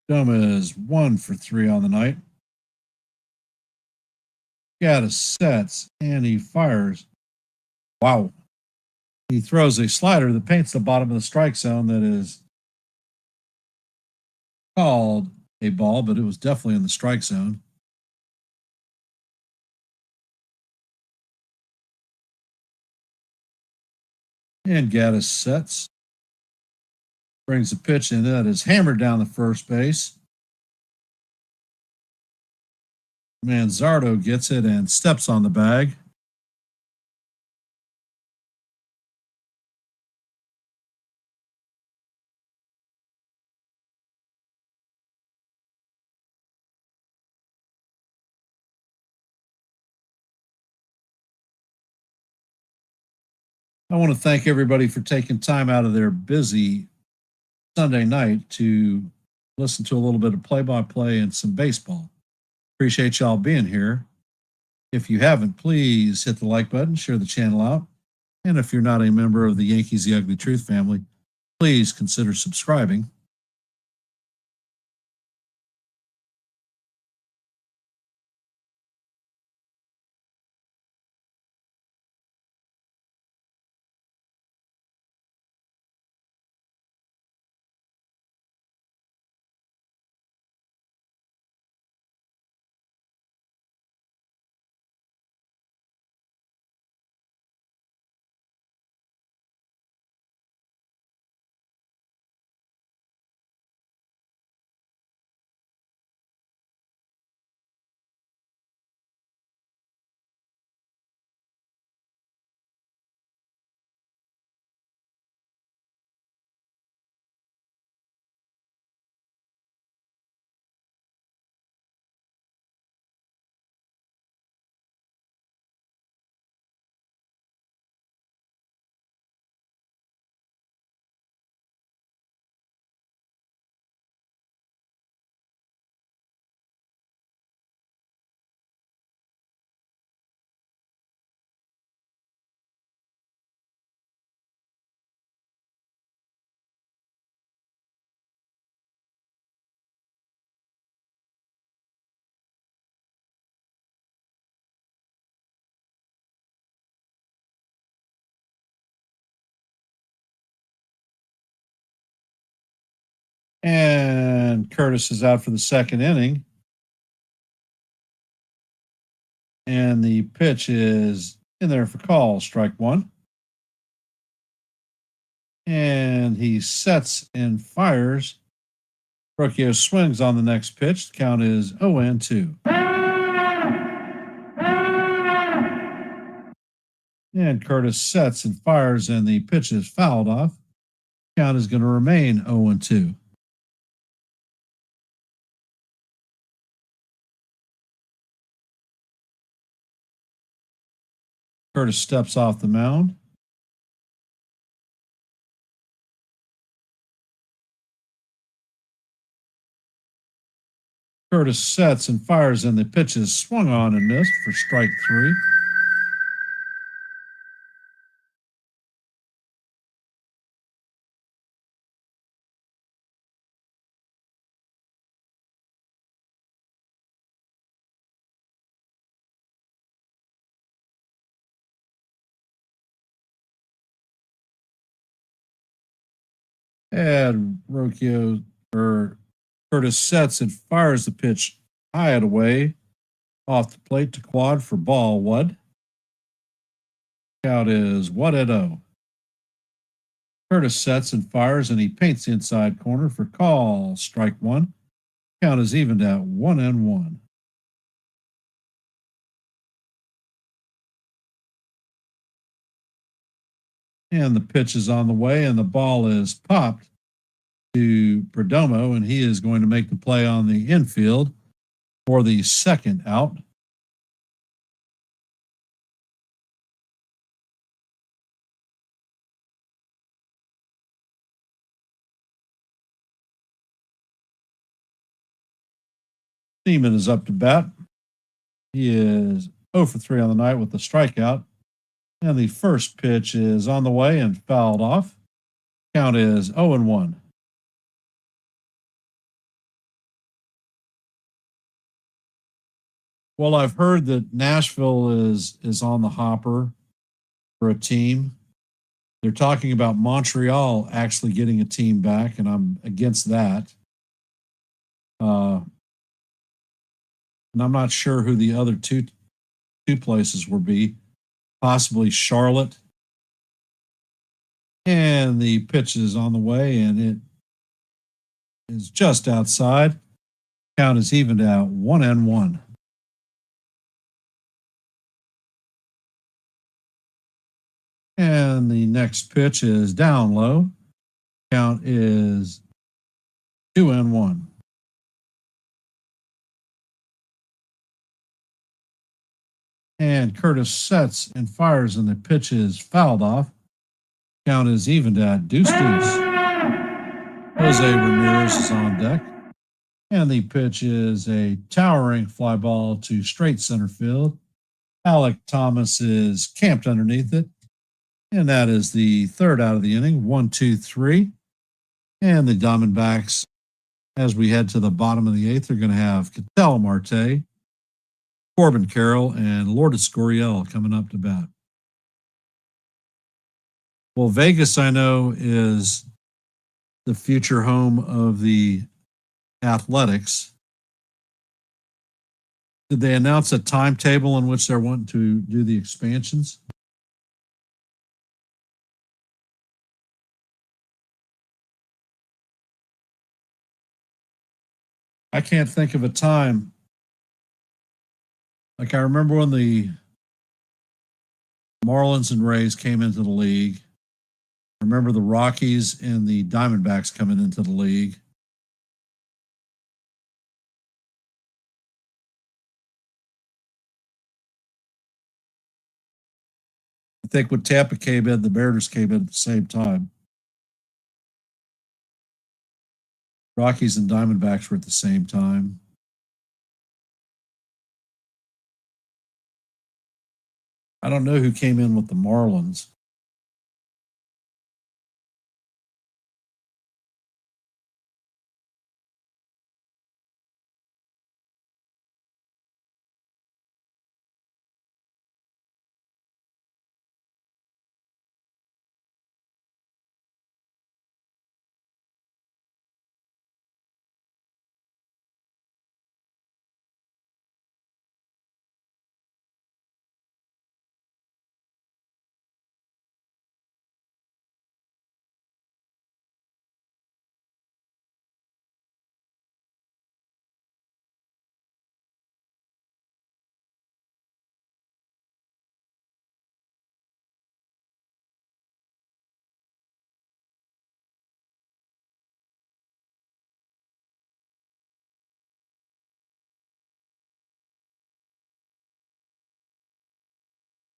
Perdomo is 1 for 3 on the night. Gaddis sets and he fires. Wow. He throws a slider that paints the bottom of the strike zone that is called a ball, but it was definitely in the strike zone. And Gaddis sets, brings the pitch in. That is hammered down the first base. Manzardo gets it and steps on the bag. I want to thank everybody for taking time out of their busy Sunday night to listen to a little bit of play by play and some baseball. Appreciate y'all being here. If you haven't, please hit the like button, share the channel out. And if you're not a member of the Yankees The Ugly Truth family, please consider subscribing. And Curtis is out for the second inning. And the pitch is in there for call, strike one. And he sets and fires. Rocchio swings on the next pitch. The count is 0-2. And Curtis sets and fires, and the pitch is fouled off. Count is going to remain 0-2. Curtis steps off the mound. Curtis sets and fires, and the pitch is swung on and missed for strike three. And Curtis sets and fires the pitch high and away off the plate to Quad for ball one. Count is 1-0. Curtis sets and fires, and he paints the inside corner for call, strike one. Count is evened at 1-1. And the pitch is on the way, and the ball is popped to Perdomo, and he is going to make the play on the infield for the second out. Seaman is up to bat. He is 0 for 3 on the night with the strikeout. And the first pitch is on the way and fouled off. Count is 0-1. Well, I've heard that Nashville is on the hopper for a team. They're talking about Montreal actually getting a team back, and I'm against that. And I'm not sure who the other two places will be. Possibly Charlotte. And the pitch is on the way, and it is just outside. Count is evened out 1-1. And the next pitch is down low. Count is 2-1. And Curtis sets and fires, and the pitch is fouled off. Count is evened at deuce. Jose Ramirez is on deck. And the pitch is a towering fly ball to straight center field. Alec Thomas is camped underneath it. And that is the third out of the inning. 1, 2, 3. And the Diamondbacks, as we head to the bottom of the eighth, are going to have Ketel Marte, Corbin Carroll, and Lourdes Gurriel coming up to bat. Well, Vegas, I know, is the future home of the Athletics. Did they announce a timetable in which they're wanting to do the expansions? I can't think of a time. Like, I remember when the Marlins and Rays came into the league. I remember the Rockies and the Diamondbacks coming into the league. I think when Tampa came in, the Mariners came in at the same time. Rockies and Diamondbacks were at the same time. I don't know who came in with the Marlins.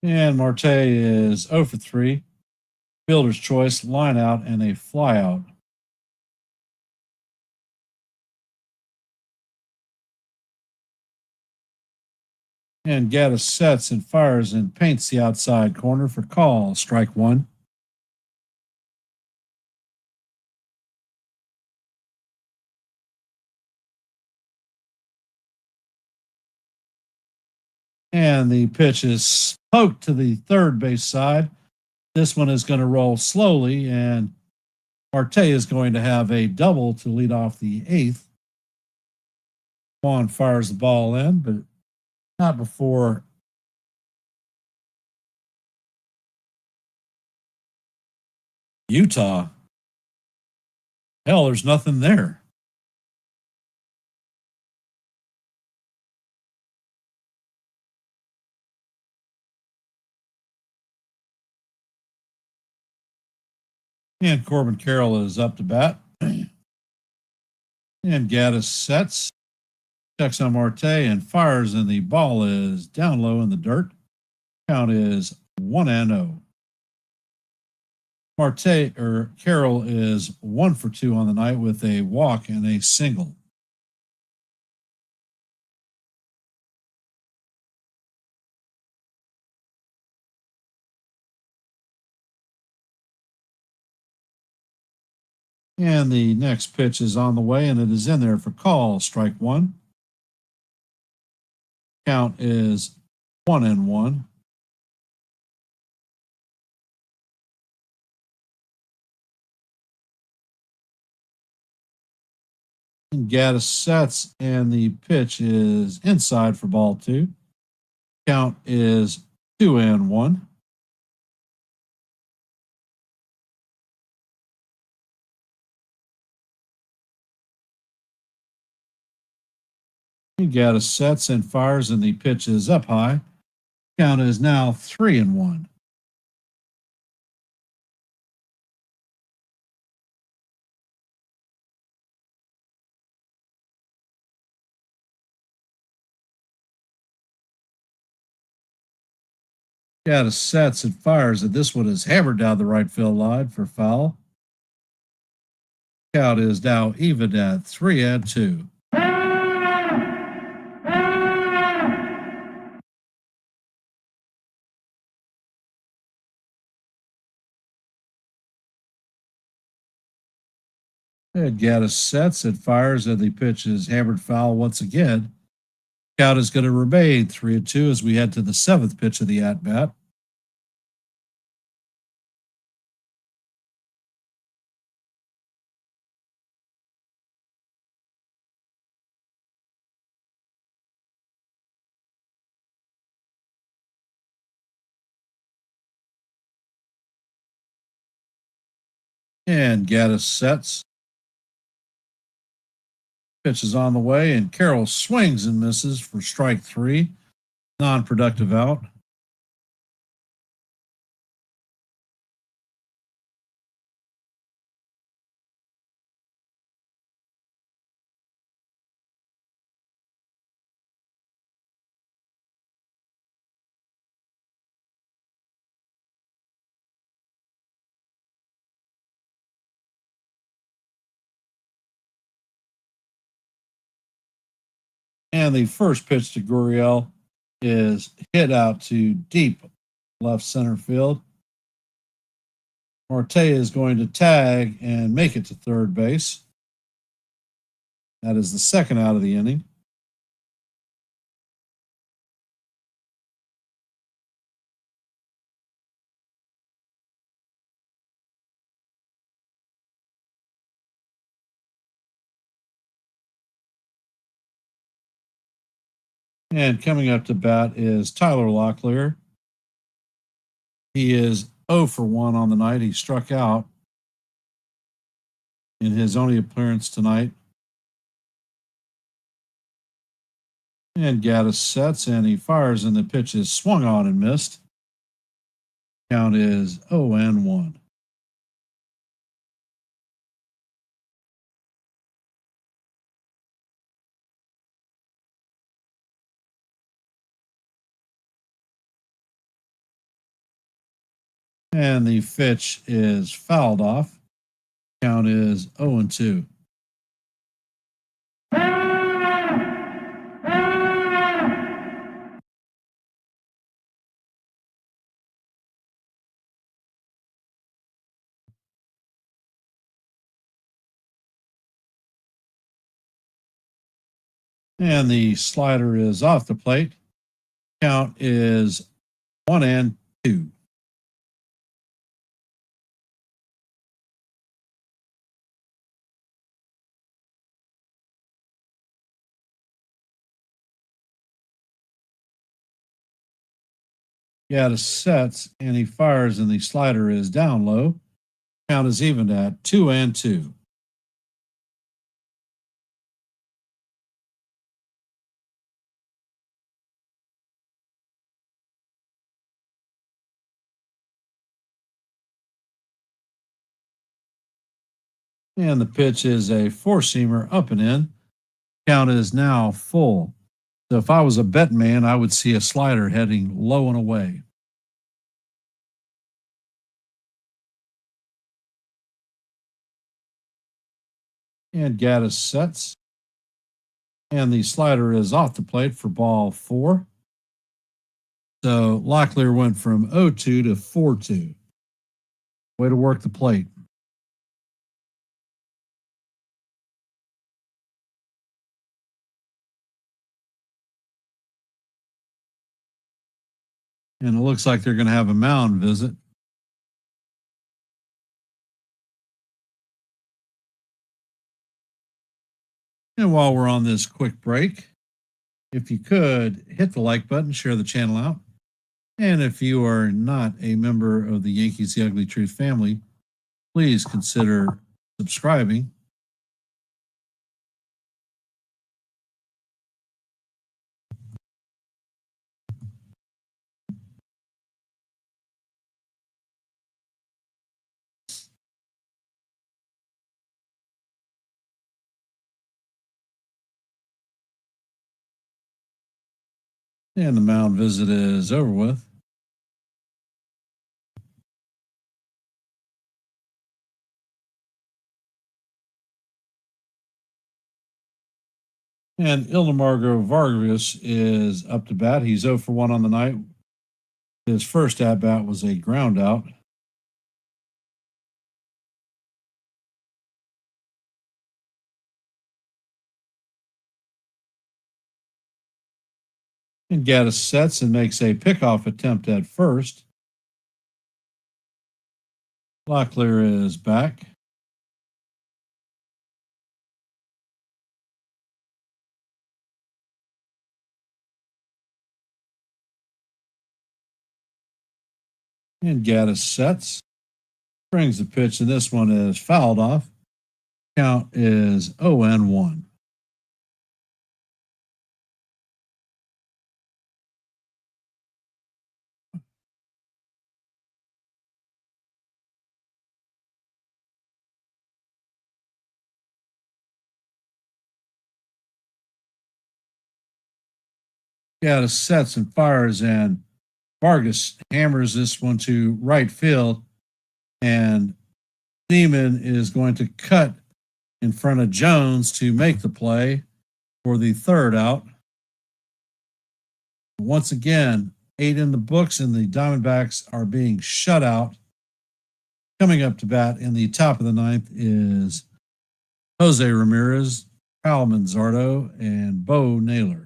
And Marte is 0 for 3. Fielder's choice, line out, and a fly out. And Gaddis sets and fires and paints the outside corner for call, strike one. And the pitch is poked to the third base side. This one is going to roll slowly, and Marte is going to have a double to lead off the eighth. Juan fires the ball in, but not before Utah. Hell, there's nothing there. And Corbin Carroll is up to bat. And Gaddis sets, checks on Marte, and fires, and the ball is down low in the dirt. Count is 1-0. Carroll is 1 for 2 on the night with a walk and a single. And the next pitch is on the way, and it is in there for call, strike one. Count is 1-1. And Gaddis sets, and the pitch is inside for ball two. Count is 2-1. And Gaddis sets and fires, and the pitch is up high. Count is now 3-1. Gaddis sets and fires, and this one is hammered down the right field line for foul. Count is now even at 3-2. And Gaddis sets and fires, and the pitch is hammered foul once again. Count is going to remain 3-2 as we head to the seventh pitch of the at bat. And Gaddis sets. Pitch is on the way, and Carroll swings and misses for strike three. Non productive out. And the first pitch to Gurriel is hit out to deep left center field. Marte is going to tag and make it to third base. That is the second out of the inning. And coming up to bat is Tyler Locklear. He is 0 for 1 on the night. He struck out in his only appearance tonight. And Gaddis sets, and he fires, and the pitch is swung on and missed. Count is 0-1. And the pitch is fouled off. Count is 0-2. And the slider is off the plate. Count is 1-2. Gaddis sets and he fires, and the slider is down low. Count is even at 2-2. And the pitch is a four-seamer up and in. Count is now full. So if I was a betting man, I would see a slider heading low and away. And Gaddis sets. And the slider is off the plate for ball 4. So Locklear went from 0-2 to 4-2. Way to work the plate. And it looks like they're going to have a mound visit. And while we're on this quick break, if you could hit the like button, share the channel out. And if you are not a member of the Yankees The Ugly Truth family, please consider subscribing. And the mound visit is over with. And Ildemargo Vargas is up to bat. He's 0 for 1 on the night. His first at bat was a ground out. And Gaddis sets and makes a pickoff attempt at first. Locklear is back. And Gaddis sets. Brings the pitch, and this one is fouled off. Count is 0-1. Gaddis sets and fires, and Vargas hammers this one to right field, and Seaman is going to cut in front of Jones to make the play for the third out. Once again, 8 in the books, and the Diamondbacks are being shut out. Coming up to bat in the top of the ninth is Jose Ramirez, Kyle Manzardo, and Bo Naylor.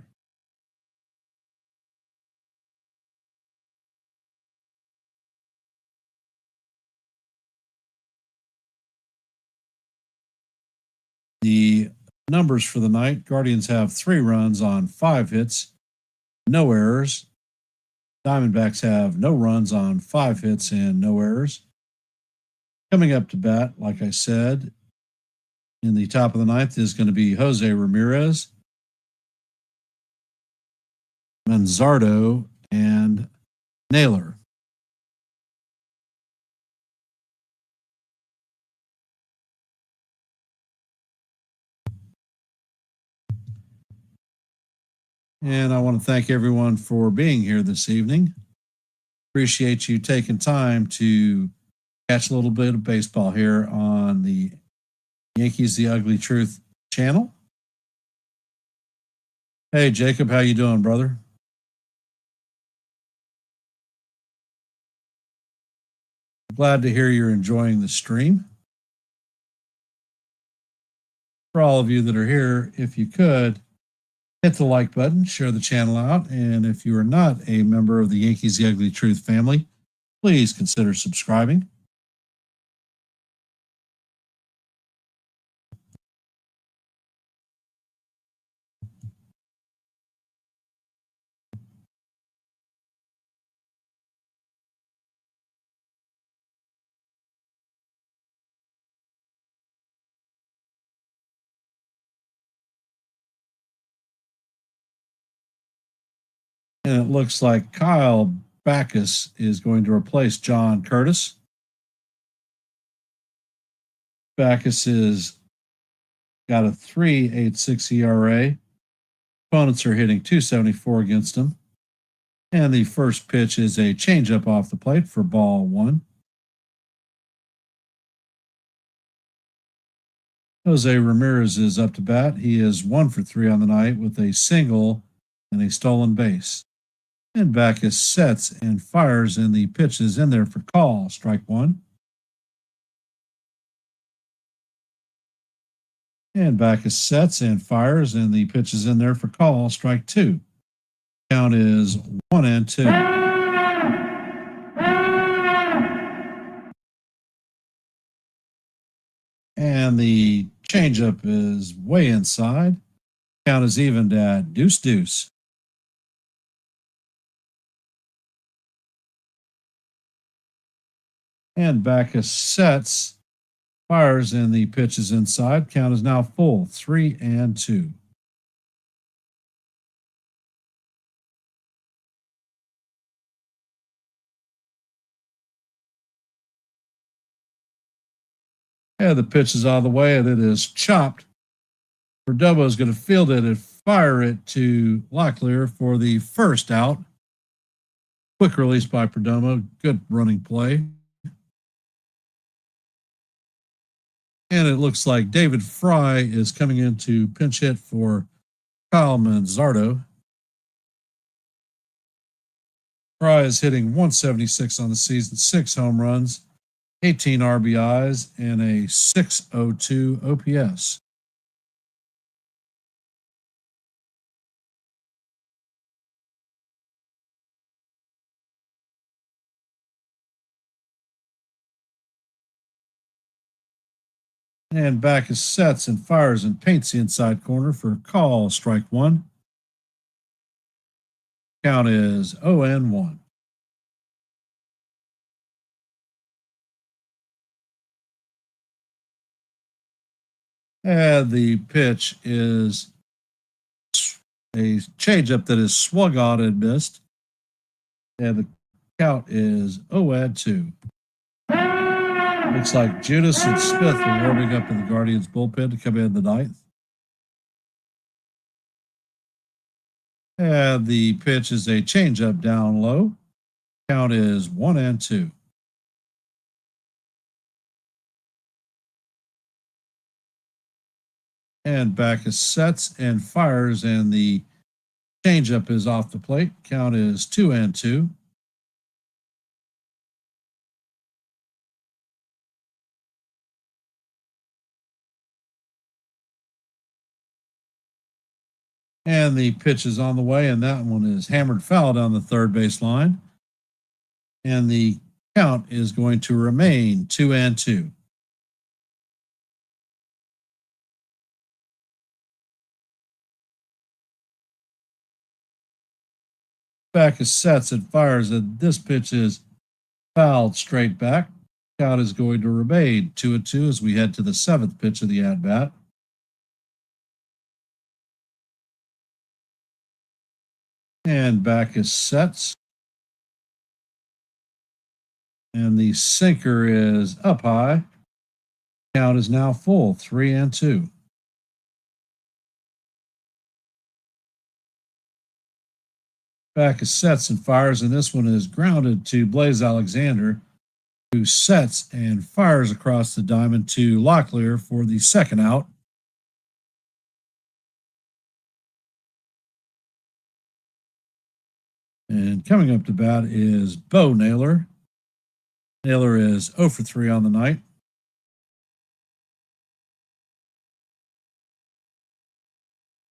The numbers for the night: Guardians have 3 runs on 5 hits, no errors. Diamondbacks have no runs on 5 hits and no errors. Coming up to bat, like I said, in the top of the ninth is going to be Jose Ramirez, Manzardo, and Naylor. And I want to thank everyone for being here this evening. Appreciate you taking time to catch a little bit of baseball here on the Yankees The Ugly Truth channel. Hey, Jacob, how you doing, brother? Glad to hear you're enjoying the stream. For all of you that are here, if you could, hit the like button, share the channel out, and if you are not a member of the Yankees The Ugly Truth family, please consider subscribing. And it looks like Kyle Backus is going to replace John Curtis. Backus has got a 3.86 ERA. Opponents are hitting 274 against him. And the first pitch is a changeup off the plate for ball one. Jose Ramirez is up to bat. He is 1 for 3 on the night with a single and a stolen base. And Backus sets and fires, and the pitch is in there for call, strike one. And Backus sets and fires, and the pitch is in there for call, strike two. Count is 1-2. And the changeup is way inside. Count is evened at deuce. And Backus sets, fires, and the pitch is inside. Count is now full, 3-2. And the pitch is out of the way, and it is chopped. Perdomo is going to field it and fire it to Locklear for the first out. Quick release by Perdomo. Good running play. And it looks like David Fry is coming in to pinch hit for Kyle Manzardo. Fry is hitting 176 on the season, 6 home runs, 18 RBIs, and a 602 OPS. And Backus sets and fires and paints the inside corner for call, strike one. Count is 0-1. And the pitch is a changeup that is swung on and missed. And the count is 0-2. Looks like Judas and Smith are warming up in the Guardians bullpen to come in the ninth. And the pitch is a changeup down low. Count is 1-2. And Backus sets and fires, and the changeup is off the plate. Count is 2-2. And the pitch is on the way, and that one is hammered foul down the third base line. And the count is going to remain 2-2. Backus sets and fires, and this pitch is fouled straight back. Count is going to remain 2-2 as we head to the seventh pitch of the at bat. And Backus sets. And the sinker is up high. Count is now full, 3-2. Backus sets and fires, and this one is grounded to Blaze Alexander, who sets and fires across the diamond to Locklear for the second out. And coming up to bat is Bo Naylor. Naylor is 0 for 3 on the night.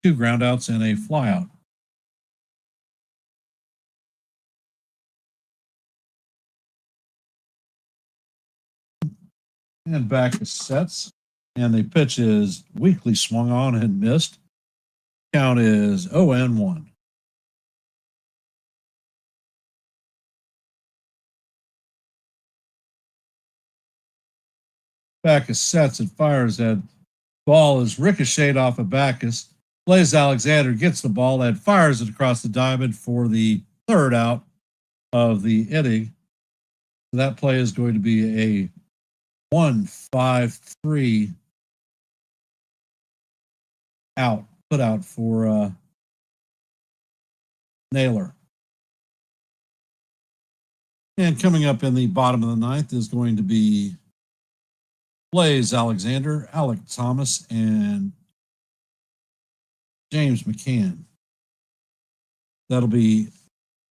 Two groundouts and a flyout. And Backus sets, and the pitch is weakly swung on and missed. Count is 0-1. Backus sets and fires. That ball is ricocheted off of Backus. Blaze Alexander gets the ball and fires it across the diamond for the third out of the inning. That play is going to be a 1-5-3 out, put out for Naylor. And coming up in the bottom of the ninth is going to be Blaze Alexander, Alec Thomas, and James McCann. That'll be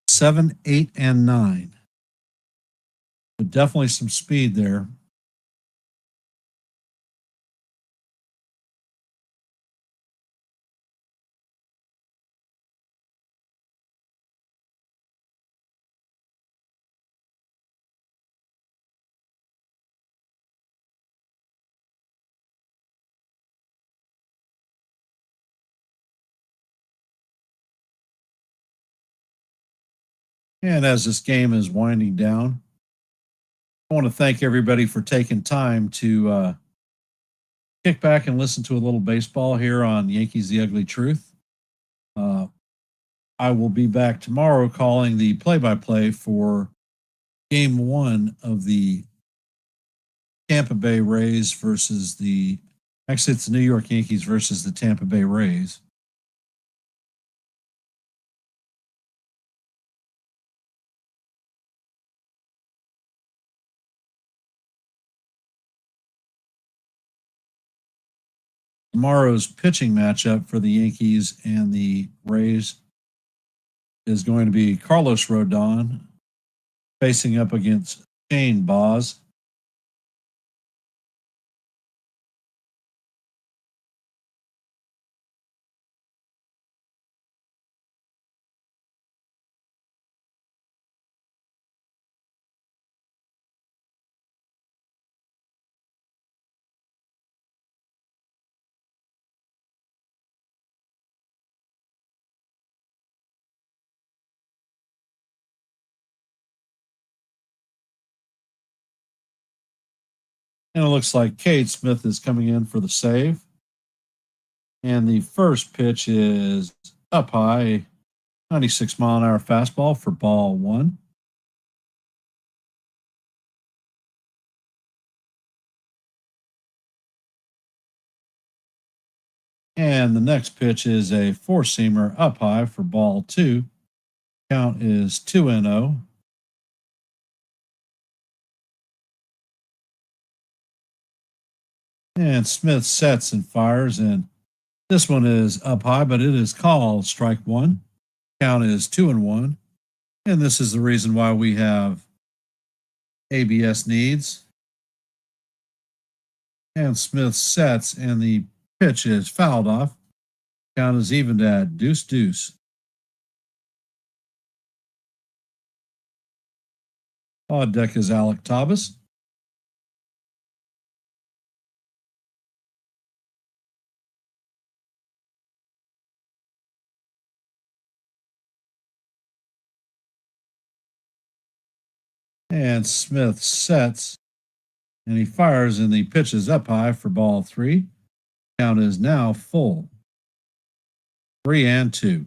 7, 8, and 9. But definitely some speed there. And as this game is winding down, I want to thank everybody for taking time to kick back and listen to a little baseball here on Yankees The Ugly Truth. I will be back tomorrow calling the play-by-play for Game 1 of the Tampa Bay Rays versus actually it's the New York Yankees versus the Tampa Bay Rays. Tomorrow's pitching matchup for the Yankees and the Rays is going to be Carlos Rodon facing up against Shane Baz. And it looks like Cade Smith is coming in for the save. And the first pitch is up high, 96-mile-an-hour fastball for ball 1. And the next pitch is a four-seamer up high for ball 2. Count is 2-0. And Smith sets and fires, and this one is up high, but it is called strike 1. Count is 2-1. And this is the reason why we have ABS needs. And Smith sets, and the pitch is fouled off. Count is evened at 2-2. On deck is Alec Thomas. And Smith sets, and he fires, and the pitch is up high for ball 3. Count is now full. 3-2.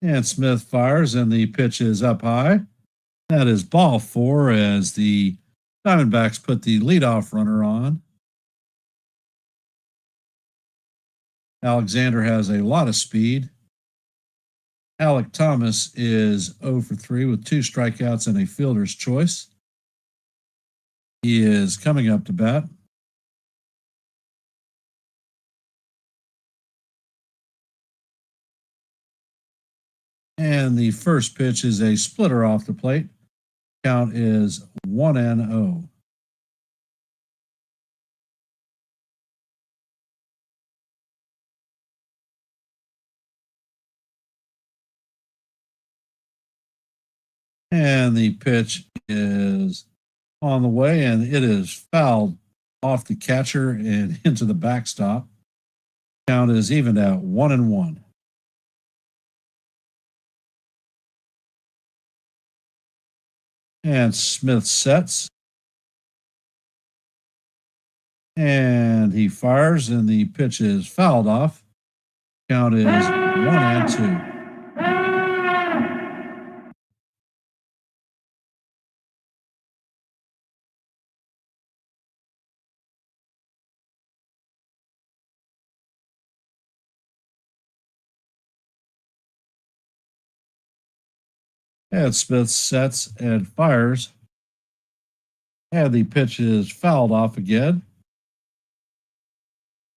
And Smith fires, and the pitch is up high. That is ball 4 as the Diamondbacks put the leadoff runner on. Alexander has a lot of speed. Alek Thomas is 0 for 3 with 2 strikeouts and a fielder's choice. He is coming up to bat. And the first pitch is a splitter off the plate. Count is 1-0. And the pitch is on the way, and it is fouled off the catcher and into the backstop. Count is evened out 1-1. And Smith sets. And he fires, and the pitch is fouled off. Count is 1-2. And Smith sets and fires. And the pitch is fouled off again.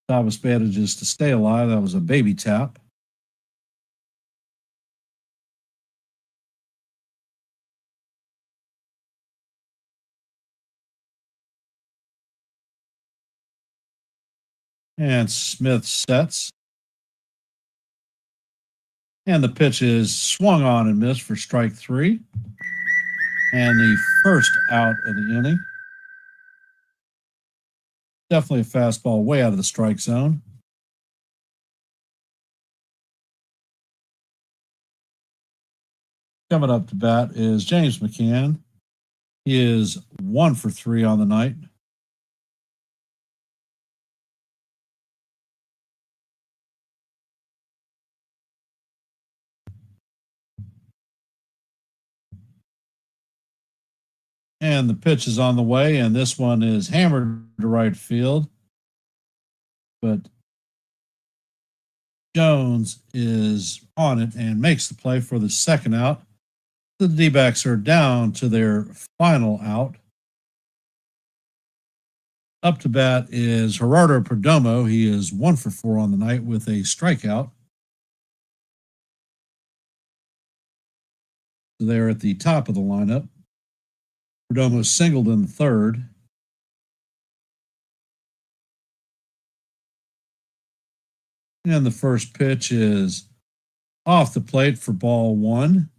Thomas manages to stay alive. That was a baby tap. And Smith sets. And the pitch is swung on and missed for strike 3. And the first out of the inning. Definitely a fastball way out of the strike zone. Coming up to bat is James McCann. He is 1 for 3 on the night. And the pitch is on the way, and this one is hammered to right field. But Jones is on it and makes the play for the second out. The D-backs are down to their final out. Up to bat is Gerardo Perdomo. He is 1 for 4 on the night with a strikeout. So they're at the top of the lineup. Perdomo singled in the third. And the first pitch is off the plate for ball 1.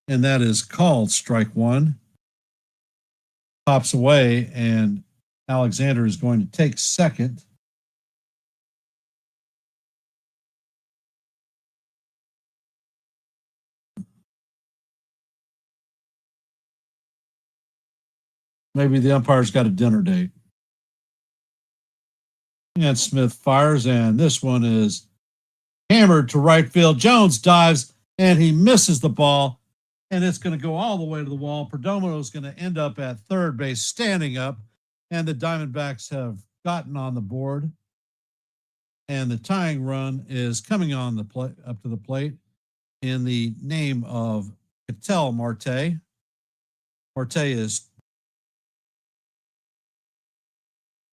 And that is called strike 1. Pops away, and Alexander is going to take second. Maybe the umpire's got a dinner date. And Smith fires, and this one is hammered to right field. Jones dives, and he misses the ball, and it's going to go all the way to the wall. Perdomo is going to end up at third base, standing up, and the Diamondbacks have gotten on the board. And the tying run is coming on the up to the plate in the name of Ketel Marte. Marte is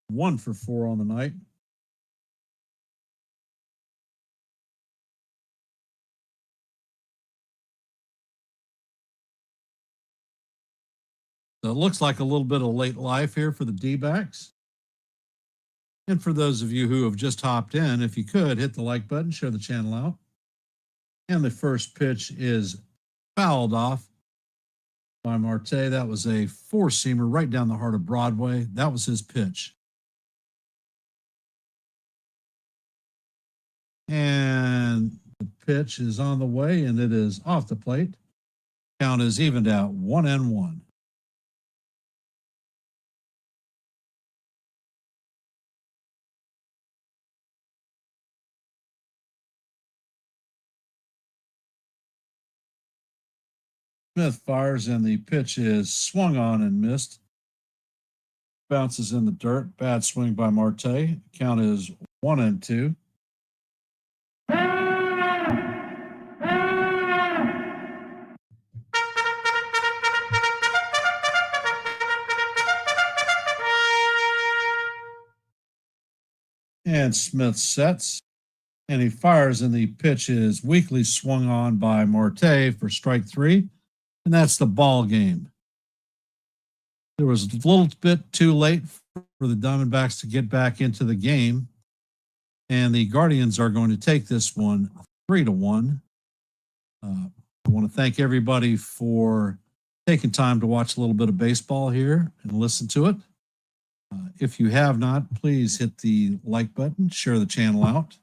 1 for 4 on the night. So it looks like a little bit of late life here for the D-backs. And for those of you who have just hopped in, if you could, hit the like button, share the channel out. And the first pitch is fouled off by Marte. That was a 4-seamer right down the heart of Broadway. That was his pitch. And the pitch is on the way, and it is off the plate. Count is evened out 1-1. Smith fires, and the pitch is swung on and missed. Bounces in the dirt. Bad swing by Marte. Count is 1-2. And Smith sets. And he fires, and the pitch is weakly swung on by Marte for strike 3. And that's the ball game. It was a little bit too late for the Diamondbacks to get back into the game. And the Guardians are going to take this one 3-1. I want to thank everybody for taking time to watch a little bit of baseball here and listen to it. If you have not, please hit the like button, share the channel out.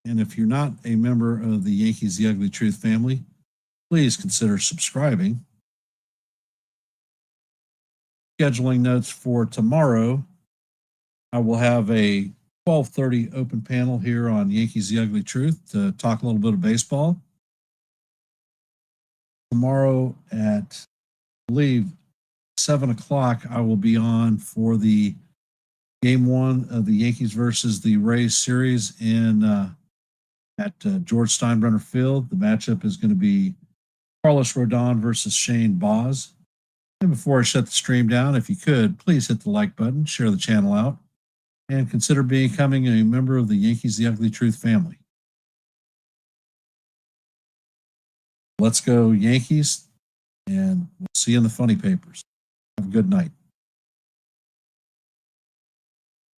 And if you're not a member of the Yankees The Ugly Truth family, please consider subscribing. Scheduling notes for tomorrow. I will have a 12:30 open panel here on Yankees The Ugly Truth to talk a little bit of baseball. Tomorrow at, I believe, 7 o'clock, I will be on for the Game 1 of the Yankees versus the Rays series at George Steinbrenner Field. The matchup is going to be Carlos Rodon versus Shane Baz. And before I shut the stream down, if you could, please hit the like button, share the channel out, and consider becoming a member of the Yankees The Ugly Truth family. Let's go Yankees, and we'll see you in the funny papers. Have a good night.